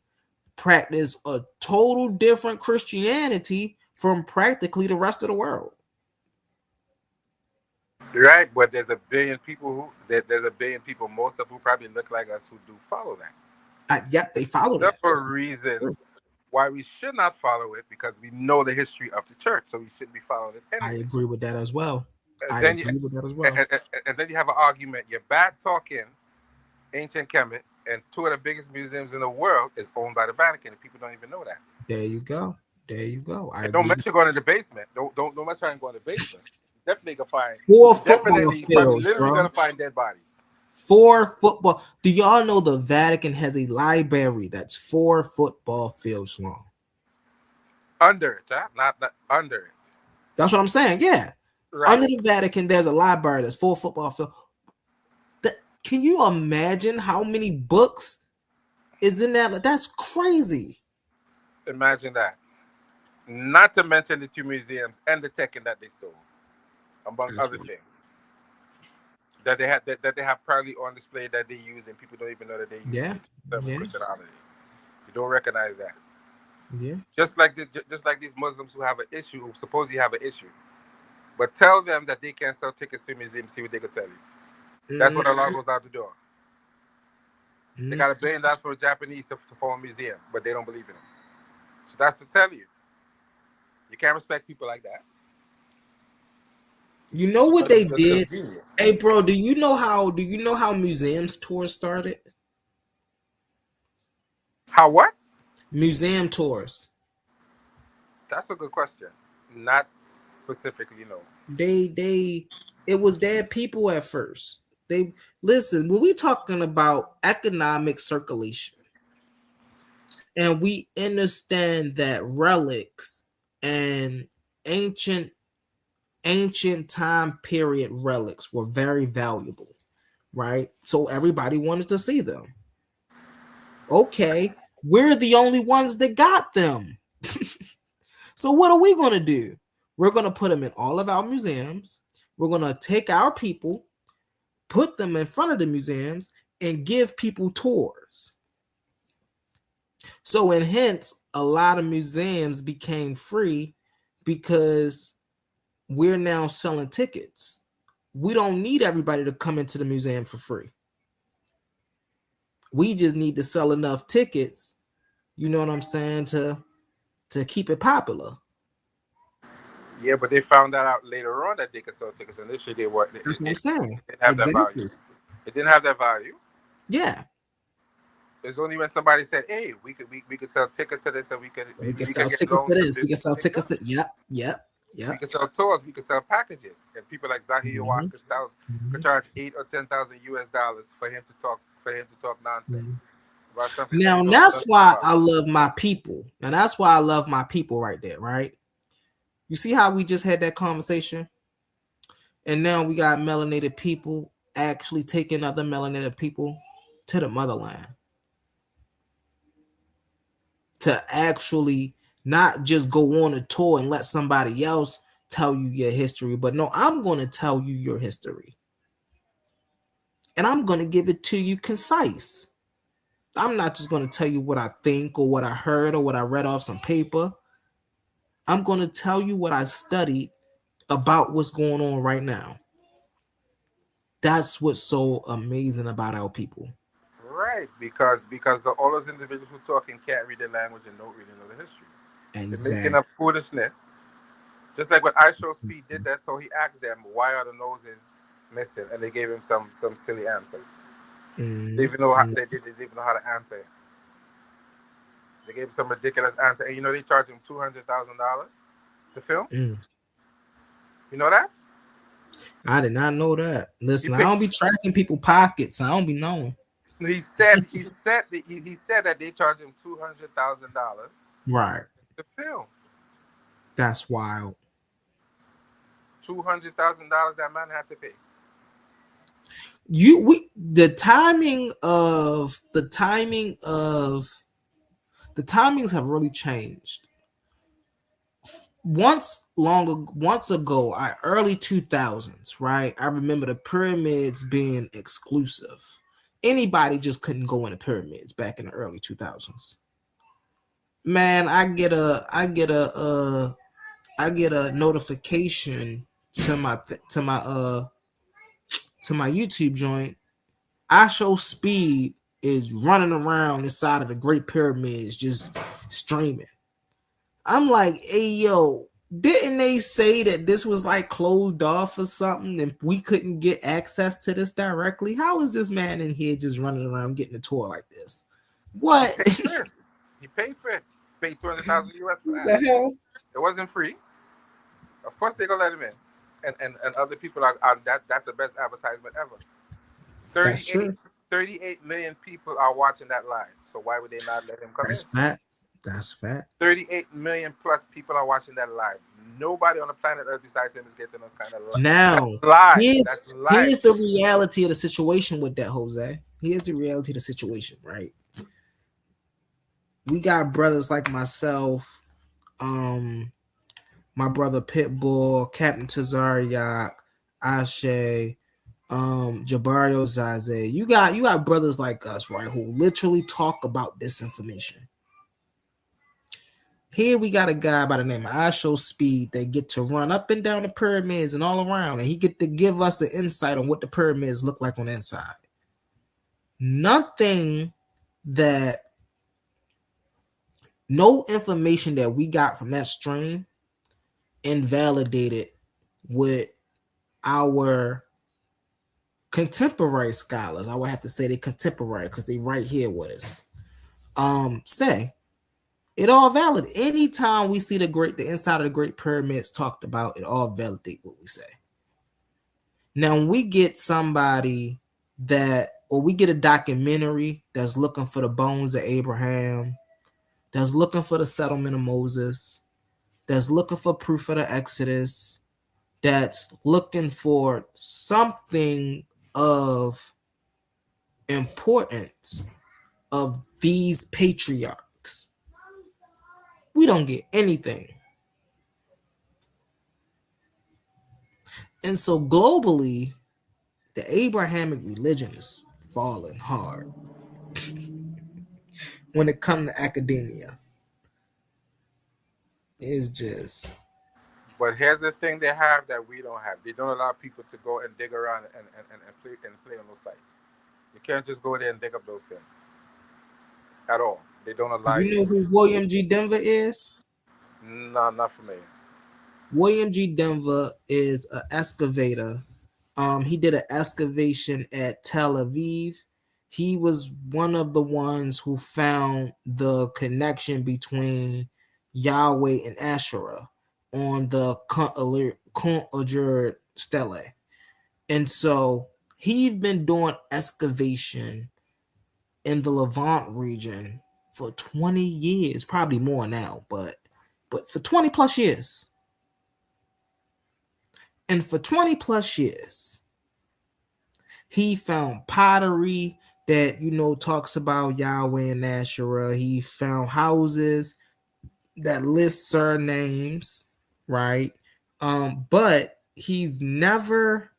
Speaker 9: practice a total different Christianity from practically the rest of the world.
Speaker 14: Right, but there's a billion people there's a billion people, most of who probably look like us, who do follow that.
Speaker 9: Yep, they follow that.
Speaker 14: Several reasons why we should not follow it, because we know the history of the church, so we shouldn't be following it anyway.
Speaker 9: I agree with that as well.
Speaker 14: And then you have an argument. You're bad talking ancient Kemet, and two of the biggest museums in the world is owned by the Vatican, and people don't even know that.
Speaker 9: There you go.
Speaker 14: Don't mention going to the basement. Don't mention trying to go in the basement. Definitely gonna find
Speaker 9: 4 football fields,
Speaker 14: literally gonna find dead bodies.
Speaker 9: 4 football. Do y'all know the Vatican has a library that's 4 football fields long?
Speaker 14: Under it, huh? Not under it.
Speaker 9: That's what I'm saying. Yeah.
Speaker 14: Right.
Speaker 9: Under the Vatican, there's a library that's 4 football fields. Can you imagine how many books is in that? That's crazy.
Speaker 14: Imagine that. Not to mention the 2 museums and the tech that they stole, among other things that they have proudly on display that they use, and people don't even know that they use.
Speaker 9: Yeah.
Speaker 14: Christian holidays. You don't recognize that.
Speaker 9: Yeah.
Speaker 14: Just like these Muslims who have an issue, who supposedly have an issue, but tell them that they can't sell tickets to museums. See what they can tell you. That's what Allah goes out the door. They got $1 billion for the Japanese to form a museum, but they don't believe in them. So that's to tell you, you can't respect people like that.
Speaker 9: You know what they did? Hey, bro, do you know how museums tours started?
Speaker 14: How what?
Speaker 9: Museum tours.
Speaker 14: That's a good question. Not specifically, no.
Speaker 9: It was dead people at first. They listen, when we talking about economic circulation, and we understand that relics and ancient time period relics were very valuable, right? So everybody wanted to see them. Okay, we're the only ones that got them. So what are we going to do? We're going to put them in all of our museums. We're going to take our people, put them in front of the museums, and give people tours. So, and hence, a lot of museums became free because we're now selling tickets. We don't need everybody to come into the museum for free. We just need to sell enough tickets, you know what I'm saying, to keep it popular.
Speaker 14: Yeah, but they found that out later on that they could sell tickets. Initially, they were.
Speaker 9: That's what I'm saying.
Speaker 14: It didn't have that value. It didn't have that value.
Speaker 9: Yeah.
Speaker 14: It's only when somebody said, "Hey, we could sell tickets to this, and we could
Speaker 9: sell tickets to this. We can sell tickets to yep.
Speaker 14: We can sell tours. We can sell packages, and people like Zahi Yawaska could charge $8,000 or $10,000 for him to talk nonsense. About something
Speaker 9: now that's why I love my people. Now that's why I love my people right there, right? You see how we just had that conversation? And now we got melanated people actually taking other melanated people to the motherland. To actually not just go on a tour and let somebody else tell you your history, but no, I'm going to tell you your history. And I'm going to give it to you concise. I'm not just going to tell you what I think or what I heard or what I read off some paper. I'm going to tell you what I studied about what's going on right now. That's what's so amazing about our people.
Speaker 14: Right, because all those individuals who talking can't read the language and don't really know the history.
Speaker 9: Exactly.
Speaker 14: They're making up foolishness. Just like when I Show Speed did that, so he asked them, why are the noses missing? And they gave him some silly answer.
Speaker 9: Mm-hmm.
Speaker 14: They didn't know how to answer it. They gave him some ridiculous answer. And they charge him $200,000 to film.
Speaker 9: Mm.
Speaker 14: You know that?
Speaker 9: I did not know that. Listen, I don't be tracking people's pockets. I don't be knowing.
Speaker 14: He said that they charged him $200,000
Speaker 9: right
Speaker 14: to film.
Speaker 9: That's wild.
Speaker 14: $200,000 that man had to pay.
Speaker 9: The timings have really changed. Once ago, early 2000s, right? I remember the pyramids being exclusive. Anybody just couldn't go in the pyramids back in the early 2000s. Man, I get a notification to my YouTube joint. I Show Speed is running around inside of the Great Pyramids just streaming. I'm like, hey yo, didn't they say that this was like closed off or something and we couldn't get access to this directly? How is this man in here just running around getting a tour like this? What?
Speaker 14: He paid for it. He paid 200,000 US for that.
Speaker 9: The hell?
Speaker 14: It wasn't free. Of course they're gonna let him in. And other people are that's the best advertisement ever. 38 million people are watching that live. So why would they not let him come in?
Speaker 9: That's fact.
Speaker 14: 38 million plus people are watching that live. Nobody on the planet Earth besides him is getting those kind of live.
Speaker 9: Now,
Speaker 14: That's live.
Speaker 9: Here's the reality of the situation with that, Jose. Here's the reality of the situation, right? We got brothers like myself, my brother Pitbull, Captain Tazariak, Ashe, Jabario Zaze. You got brothers like us, right, who literally talk about this information. Here we got a guy by the name of I Show Speed that get to run up and down the pyramids and all around, and he get to give us an insight on what the pyramids look like on the inside. No information that we got from that stream invalidated with our contemporary scholars. I would have to say they contemporary because they right here with us. Say it all valid. Anytime we see the inside of the Great Pyramids talked about, it all validate what we say. Now, when we get somebody we get a documentary that's looking for the bones of Abraham, that's looking for the settlement of Moses, that's looking for proof of the Exodus, that's looking for something of importance of these patriarchs, we don't get anything. And so globally, the Abrahamic religion is falling hard when it comes to academia. It's just.
Speaker 14: But here's the thing they have that we don't have. They don't allow people to go and dig around and play on those sites. You can't just go there and dig up those things at all. They don't allow you.
Speaker 9: You know who William G. Denver is?
Speaker 14: No, not familiar.
Speaker 9: William G. Denver is an excavator. He did an excavation at Tel Aviv. He was one of the ones who found the connection between Yahweh and Asherah on the Kont stele. And so he's been doing excavation in the Levant region for 20 years, probably more now, but for 20 plus years. And for 20 plus years, he found pottery that, talks about Yahweh and Asherah. He found houses that list surnames, right? But he's never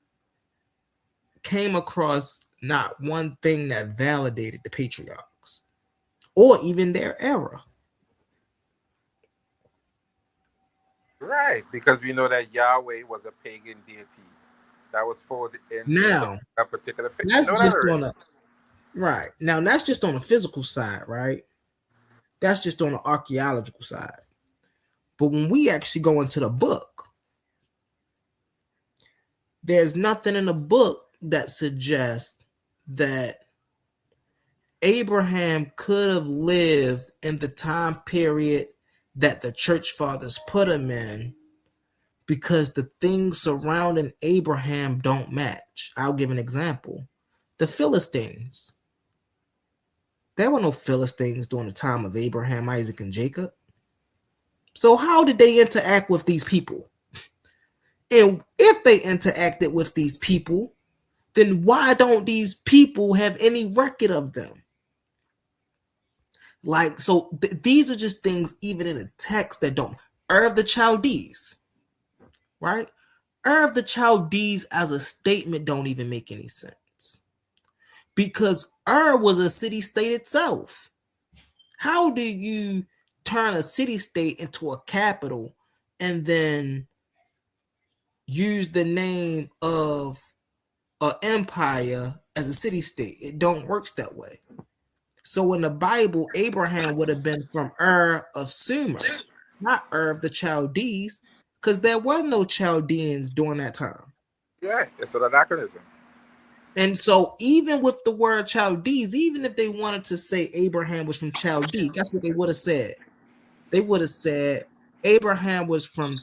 Speaker 9: came across not one thing that validated the patriarchs or even their era.
Speaker 14: Right, because we know that Yahweh was a pagan deity that was folded into a particular faith.
Speaker 9: That's just right. Now that's just on the physical side, right? That's just on the archaeological side. But when we actually go into the book, there's nothing in the book that suggests that Abraham could have lived in the time period that the church fathers put him in, because the things surrounding Abraham don't match. I'll give an example. The Philistines. There were no Philistines during the time of Abraham, Isaac, and Jacob. So how did they interact with these people? And if they interacted with these people, then why don't these people have any record of them? Like, so these are just things even in the text that don't. Of the Chaldees, right? Of the Chaldees as a statement don't even make any sense. Because was a city-state itself. How do you turn a city-state into a capital and then use the name of an empire as a city-state. It don't works that way. So in the Bible, Abraham would have been from Ur of Sumer, not Ur of the Chaldees, because there were no Chaldeans during that time.
Speaker 14: Yeah, it's an anachronism.
Speaker 9: And so even with the word Chaldees, even if they wanted to say Abraham was from Chaldee, that's what they would have said. They would have said Abraham was from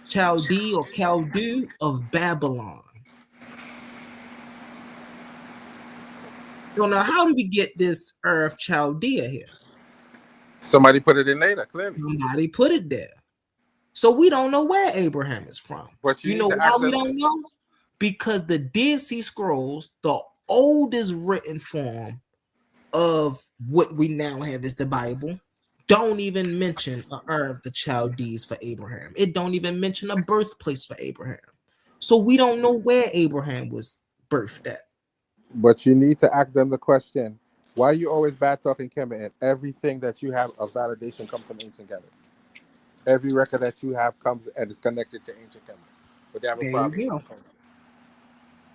Speaker 9: Chaldee or Chaldee of Babylon. So now how do we get this Ur of Chaldea here?
Speaker 14: Somebody put it in later, clearly.
Speaker 9: Somebody put it there. So we don't know where Abraham is from.
Speaker 14: But
Speaker 9: you know why we don't know? Because the Dead Sea Scrolls, the oldest written form of what we now have is the Bible, don't even mention a Ur of the Chaldees for Abraham. It don't even mention a birthplace for Abraham. So we don't know where Abraham was birthed at.
Speaker 14: But you need to ask them the question, why are you always bad talking Kemet and everything that you have of validation comes from ancient Kemet? Every record that you have comes and is connected to ancient Kemet. But they have a problem.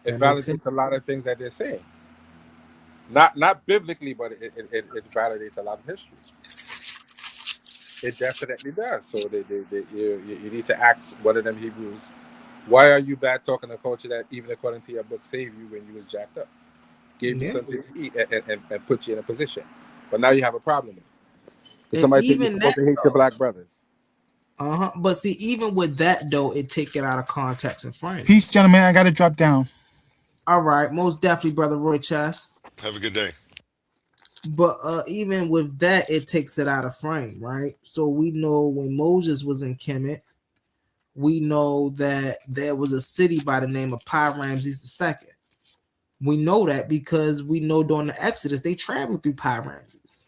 Speaker 14: It validates a lot of things that they're saying. Not biblically, but it validates a lot of history. It definitely does. So you need to ask one of them Hebrews, why are you bad talking a culture that even according to your book saved you when you was jacked up? Gave you something to eat and put you in a position. But now you have a problem with it. Somebody think you're supposed to hate your black brothers.
Speaker 9: But see, even with that though, it take it out of context and frame.
Speaker 11: Peace, gentlemen. I gotta drop down.
Speaker 9: All right, most definitely, brother Roy Chess.
Speaker 10: Have a good day.
Speaker 9: But even with that, it takes it out of frame, right? So we know when Moses was in Kemet, we know that there was a city by the name of Pi-Ramses II. We know that because we know during the Exodus, they traveled through Pi-Ramses.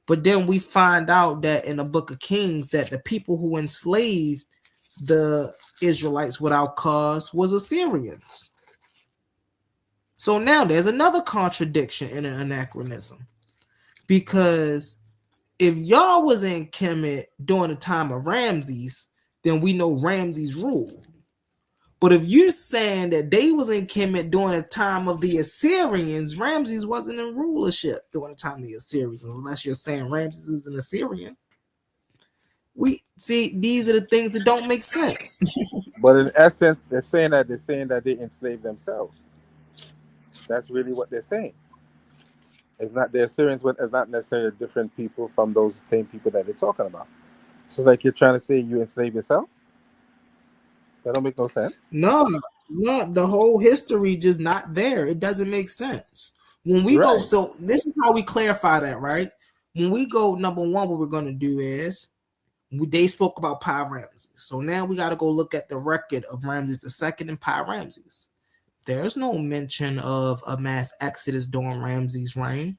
Speaker 9: But then we find out that in the book of Kings that the people who enslaved the Israelites without cause was Assyrians. So now there's another contradiction in an anachronism. Because if y'all was in Kemet during the time of Ramses, then we know Ramses ruled. But if you're saying that they was in Kemet during the time of the Assyrians, Ramses wasn't in rulership during the time of the Assyrians, unless you're saying Ramses is an Assyrian. We see these are the things that don't make sense.
Speaker 14: But in essence, they're saying that they enslaved themselves. That's really what they're saying. It's not the Assyrians, but it's not necessarily different people from those same people that they're talking about. So it's like you're trying to say you enslave yourself? That don't make no sense.
Speaker 9: No, the whole history just not there. It doesn't make sense. When we go, so this is how we clarify that, right? When we go, number one, what we're going to do is they spoke about Pi-Ramses. So now we got to go look at the record of Ramses II and Pi-Ramses. There's no mention of a mass exodus during Ramses' reign.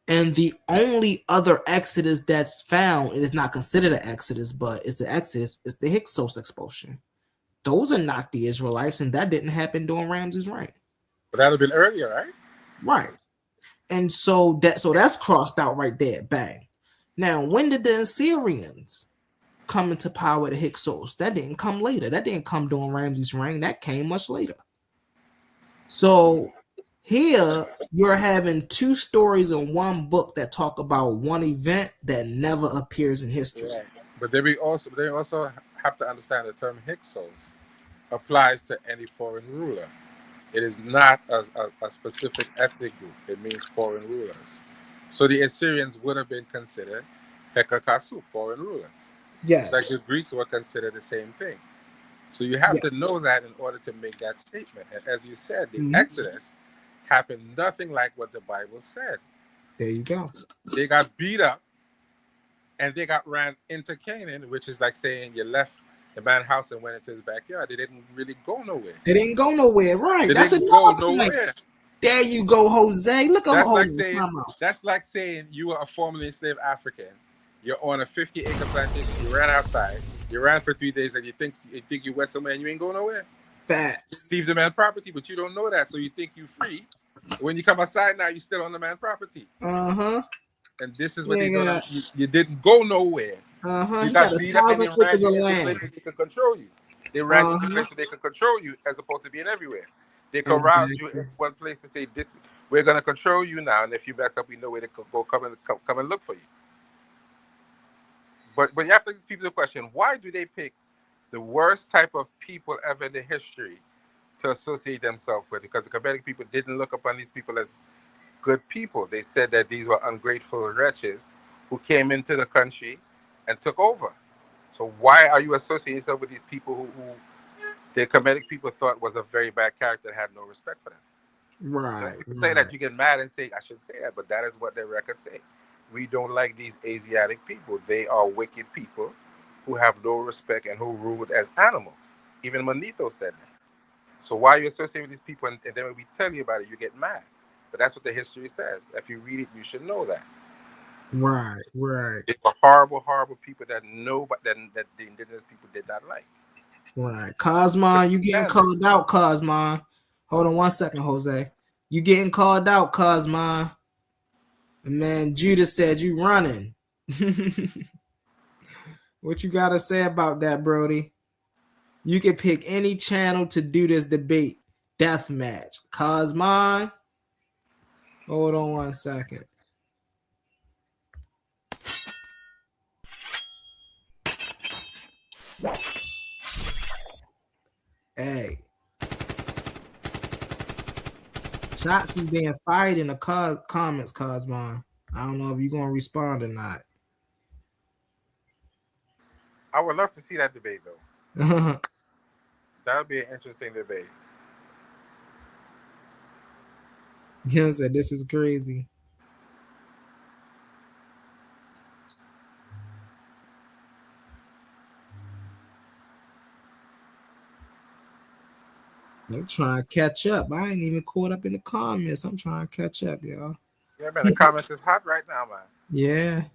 Speaker 9: And the only other exodus that's found, it is not considered an exodus, but it's an exodus, is the Hyksos expulsion. Those are not the Israelites, and that didn't happen during Ramses' reign.
Speaker 14: But that would have been earlier, right?
Speaker 9: Right. And so that's crossed out right there. Bang. Now, when did the Assyrians come into power with the Hyksos? That didn't come later. That didn't come during Ramses' reign. That came much later. So here you're having two stories in one book that talk about one event that never appears in history.
Speaker 14: Yeah. But they also have to understand the term Hyksos applies to any foreign ruler. It is not a specific ethnic group. It means foreign rulers. So the Assyrians would have been considered Hekakasu, foreign rulers.
Speaker 9: Yes.
Speaker 14: It's like the Greeks were considered the same thing. So you have to know that in order to make that statement. And as you said, the Exodus happened nothing like what the Bible said.
Speaker 9: There you go.
Speaker 14: They got beat up and they got ran into Canaan, which is like saying you left the man's house and went into his backyard. They didn't really go nowhere.
Speaker 9: They didn't go nowhere, right?
Speaker 14: They
Speaker 9: That's
Speaker 14: didn't
Speaker 9: another
Speaker 14: go
Speaker 9: point.
Speaker 14: nowhere.
Speaker 9: There you go, Jose. Look at Jose.
Speaker 14: That's like saying you were a formerly enslaved African. You're on a 50-acre plantation. You ran outside. You ran for 3 days, and you think you went somewhere and you ain't going nowhere.
Speaker 9: Facts.
Speaker 14: You leave the man's property, but you don't know that, so you think you're free. When you come outside now, you're still on the man's property. and this is what you didn't go nowhere. You got beat up and they ran you into places they could control you. They ran you into places they could control you as opposed to being everywhere. They corralled you in one place to say, "This, we're gonna control you now, and if you mess up, we know where to go. Come and look for you." But you have to ask people the question: why do they pick the worst type of people ever in the history to associate themselves with? Because the Quebec people didn't look upon these people as good people. They said that these were ungrateful wretches who came into the country and took over. So why are you associating yourself with these people who the Kemetic people thought was a very bad character and had no respect for them?
Speaker 9: Right.
Speaker 14: Say that, you get mad and say, I shouldn't say that, but that is what their records say. We don't like these Asiatic people. They are wicked people who have no respect and who ruled as animals. Even Manito said that. So why are you associating with these people? And then when we tell you about it, you get mad. But that's what the history says. If you read it, you should know that.
Speaker 9: Right.
Speaker 14: They were horrible, horrible people that the indigenous people did not like.
Speaker 9: Right. Cosmon, you getting called out, Cosmon. Hold on 1 second, Jose. You getting called out, Cosmon. And man, Judah said you running. What you gotta say about that, Brody? You can pick any channel to do this debate. Death match. Cosmon. Hold on 1 second. Hey. Shots is being fired in the comments, Cosmon. I don't know if you're going to respond or not.
Speaker 14: I would love to see that debate, though. That would be an interesting debate.
Speaker 9: Him said, this is crazy. I'm trying to catch up. I ain't even caught up in the comments. I'm trying to catch up, y'all.
Speaker 14: Yeah, man, the comments is hot right now, man.
Speaker 9: Yeah.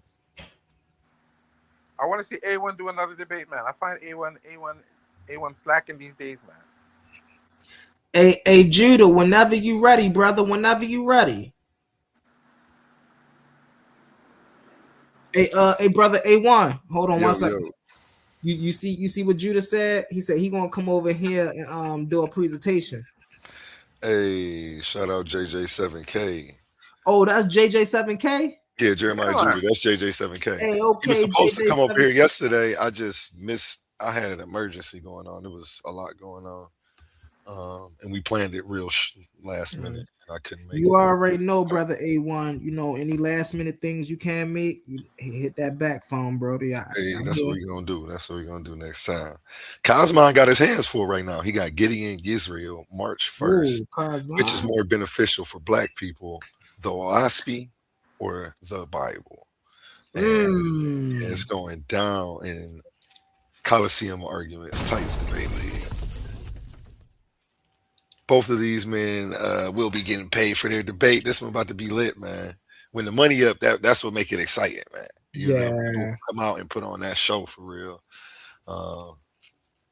Speaker 14: I want to see A1 do another debate, man. I find A1 slacking these days, man.
Speaker 9: Hey, Judah, whenever you ready, brother, whenever you ready. Hey, brother, A1, hold on 1 second. You see what Judah said? He said he gonna come over here and do a presentation.
Speaker 10: Hey, shout out JJ7K.
Speaker 9: Oh, that's JJ7K?
Speaker 10: Yeah, Jeremiah Judah. That's JJ7K.
Speaker 9: Hey, okay.
Speaker 10: He was supposed to come up here yesterday. I just missed. I had an emergency going on. There was a lot going on. And we planned it real last minute, and I couldn't make it.
Speaker 9: You already know, brother A1. You know, any last minute things you can make, you hit that back phone, Brody.
Speaker 10: Hey, that's what we're gonna do. That's what we're gonna do next time. Cosmon got his hands full right now. He got Gideon Gizrael March 1st, which is more beneficial for Black people, the OASP or the Bible. And it's going down in Coliseum arguments, Titans debate league. Both of these men will be getting paid for their debate. This one about to be lit, man. When the money up, that's what make it exciting, man. You know, come out and put on that show for real.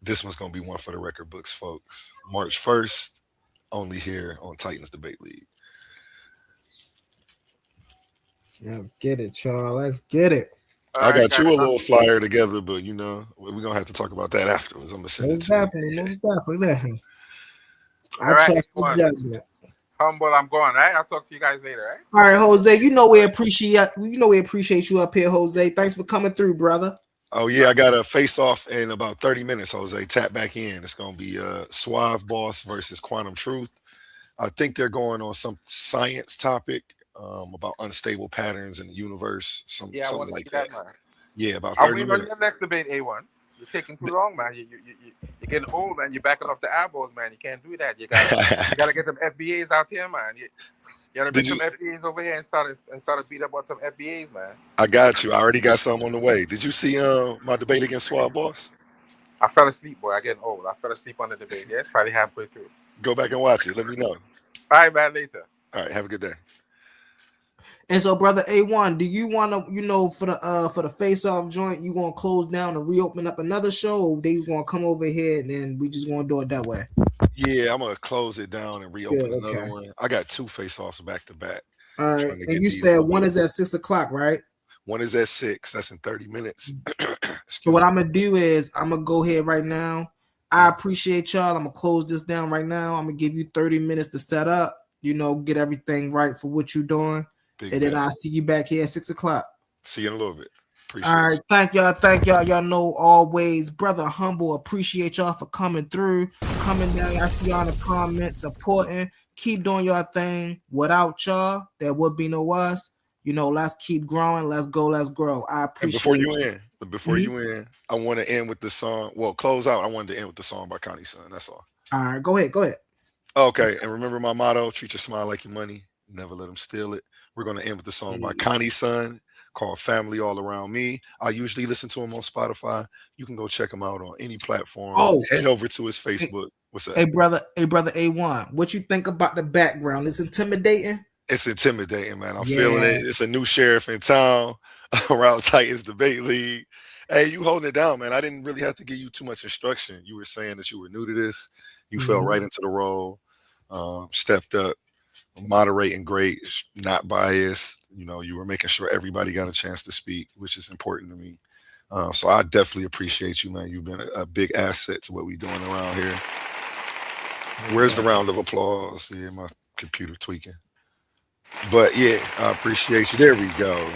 Speaker 10: This one's gonna be one for the record books, folks. March 1st, only here on Titans Debate League.
Speaker 9: Let's get it, y'all. Let's get it.
Speaker 10: I got you a little flyer together, but you know, we're gonna have to talk about that afterwards. I'm gonna send it to you.
Speaker 9: Definitely.
Speaker 14: All right, humble. I'm going. Right, I'll talk to you guys later. Right.
Speaker 9: All right, Jose. You know we appreciate you up here, Jose. Thanks for coming through, brother.
Speaker 10: Oh yeah, I got a face off in about 30 minutes, Jose. Tap back in. It's gonna be Suave Boss versus Quantum Truth. I think they're going on some science topic about unstable patterns in the universe. Something like that. Yeah, about 30 minutes.
Speaker 14: On your next debate, A1. You're taking too long, man. You're getting old, man. You're backing off the eyeballs, man. You can't do that. You gotta get them FBAs out here, man. You gotta bring some FBAs over here and start to beat up on some FBAs, man.
Speaker 10: I got you. I already got some on the way. Did you see my debate against Suave Boss?
Speaker 14: I fell asleep, boy. I'm getting old. I fell asleep on the debate. Yeah, it's probably halfway through.
Speaker 10: Go back and watch it. Let me know.
Speaker 14: All right, man. Later.
Speaker 10: All right. Have a good day.
Speaker 9: And so, brother A1, do you want to, for the face-off joint, you want to close down and reopen up another show, or they want to come over here and then we just want to do it that way?
Speaker 10: Yeah, I'm gonna close it down and reopen another one. I got 2 face-offs back to back.
Speaker 9: All right.
Speaker 10: Trying to
Speaker 9: And
Speaker 10: get
Speaker 9: you
Speaker 10: these
Speaker 9: said
Speaker 10: over
Speaker 9: one
Speaker 10: with.
Speaker 9: is at 6 o'clock, right?
Speaker 10: One is at 6. That's in 30 minutes.
Speaker 9: So what I'm gonna do is I'm gonna go ahead right now. I appreciate y'all. I'm gonna close this down right now. I'm gonna give you 30 minutes to set up, get everything right for what you're doing.
Speaker 10: Big
Speaker 9: and then
Speaker 10: bet.
Speaker 9: I'll see you back here at 6 o'clock.
Speaker 10: See you in a little bit. Appreciate
Speaker 9: All right,
Speaker 10: you.
Speaker 9: thank y'all. Y'all know always, brother Humble. Appreciate y'all for coming through, coming down. I see y'all in the comments, supporting. Keep doing your thing. Without y'all, there would be no us. Let's keep growing. Let's go. Let's grow. I appreciate.
Speaker 10: And before you end, I want to end with the song. Well, close out. I wanted to end with the song by Connie Son. That's all.
Speaker 9: All right, go ahead.
Speaker 10: Okay, and remember my motto: treat your smile like your money. Never let them steal it. We're going to end with the song by Connie Son called Family All Around Me. I usually listen to him on Spotify. You can go check him out on any platform. Head over to his Facebook. What's that?
Speaker 9: Hey brother A1, what you think about the background? It's intimidating.
Speaker 10: It's intimidating, man. I'm feeling it. It's a new sheriff in town around Titans Debate League. Hey, you holding it down, man. I didn't really have to give you too much instruction. You were saying that you were new to this. You fell right into the role, stepped up, moderating great, not biased. You were making sure everybody got a chance to speak, which is important to me. So I definitely appreciate you, man. You've been a big asset to what we're doing around here. Where's the round of applause? Yeah, my computer tweaking. But yeah, I appreciate you. There we go.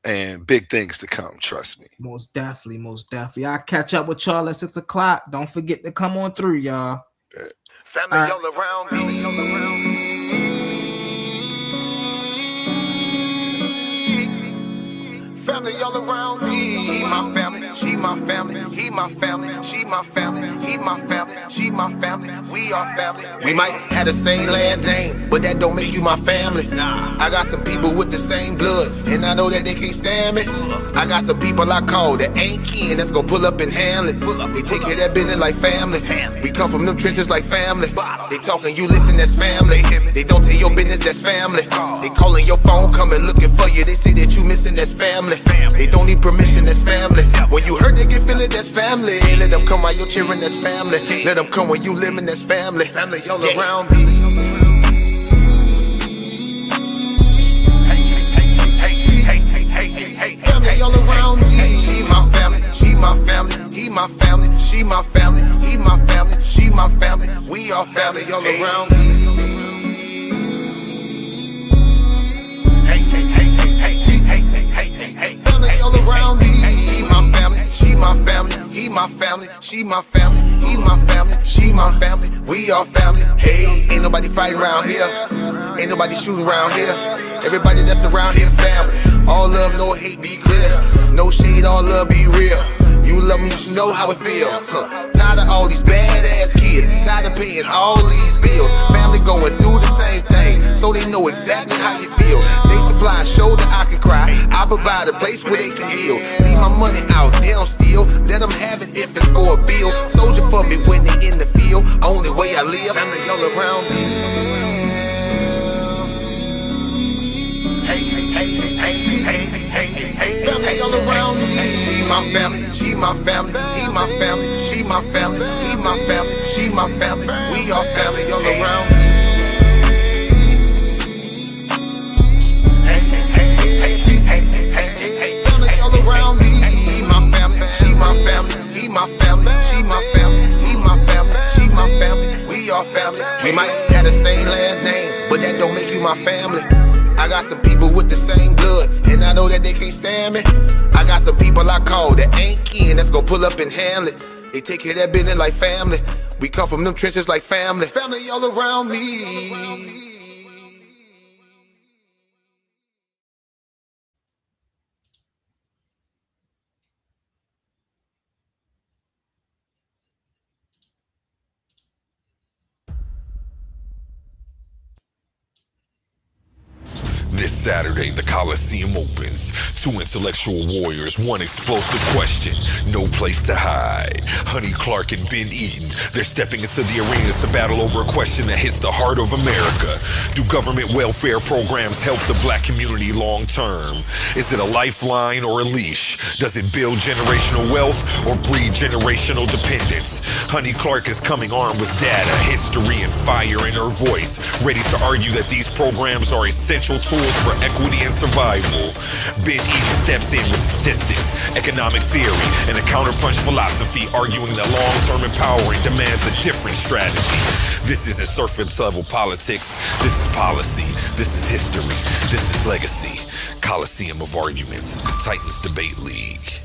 Speaker 10: And big things to come, trust me.
Speaker 9: Most definitely. I'll catch up with y'all at 6 o'clock. Don't forget to come on through, y'all.
Speaker 1: Family all around me. Family all around me. He my family, she my family. He my family, she my family. He my family, she my family. We are family. We might have the same last name, but that don't make you my family. I got some people with the same blood, and I know that they can't stand me. I got some people I call that ain't kin that's gonna pull up and handle it. They take care of that business like family. We come from them trenches like family. They talking, you listen, that's family. They don't tell your business, that's family. They calling your phone, coming looking for you. They say that you missing, that's family. They don't need permission, that's family. When you hurt, they can feel it, that's family. Let them come while you're cheering, that's family. Let them come when you living, that's family. Family all around me. Family all around me. He my family, she my family. He my family, she my family. He my family, she my family. We are family all around me. Family all around me. He my family, she my family. He my family, she my family. He my family, she my family. We are family. Hey, ain't nobody fighting around here. Ain't nobody shooting around here. Everybody that's around here, family. All love, no hate, be clear. No shade, all love, be real. You love me, you should know how it feel. Tired of all these badass kids. Tired of paying all these bills. Family going through the same thing, so they know exactly how you feel. They supply a shoulder I can cry. I provide a place where they can heal. Leave my money out, they don't steal. Let them have it if it's for a bill. Soldier for me when they in the field. Only way I live. Family all around me. Family all around me. He my family, she my family. He my family, she my family. He my family, she my family. We are family all around me. Family all around me. He my family, she my family. He my family, she my family. He my family, she my family. We are family. We might have the same last name, but that don't make you my family. I got some people with the same blood, and I know that they can't stand me. I got some people I call that ain't kin that's gonna pull up and handle it. They take care of that business like family. We come from them trenches like family. Family all around me.
Speaker 12: This This Saturday, the Coliseum opens. 2 intellectual warriors, 1 explosive question, no place to hide. Honey Clark and Ben Eaton, they're stepping into the arena to battle over a question that hits the heart of America. Do government welfare programs help the black community long term? Is it a lifeline or a leash? Does it build generational wealth or breed generational dependence? Honey Clark is coming armed with data, history, and fire in her voice, ready to argue that these programs are essential tools for equity and survival. Ben Eaton steps in with statistics, economic theory, and a counterpunch philosophy, arguing that long-term empowering demands a different strategy. This isn't surface level politics. This is policy. This is history. This is legacy. Coliseum of Arguments, Titans Debate League.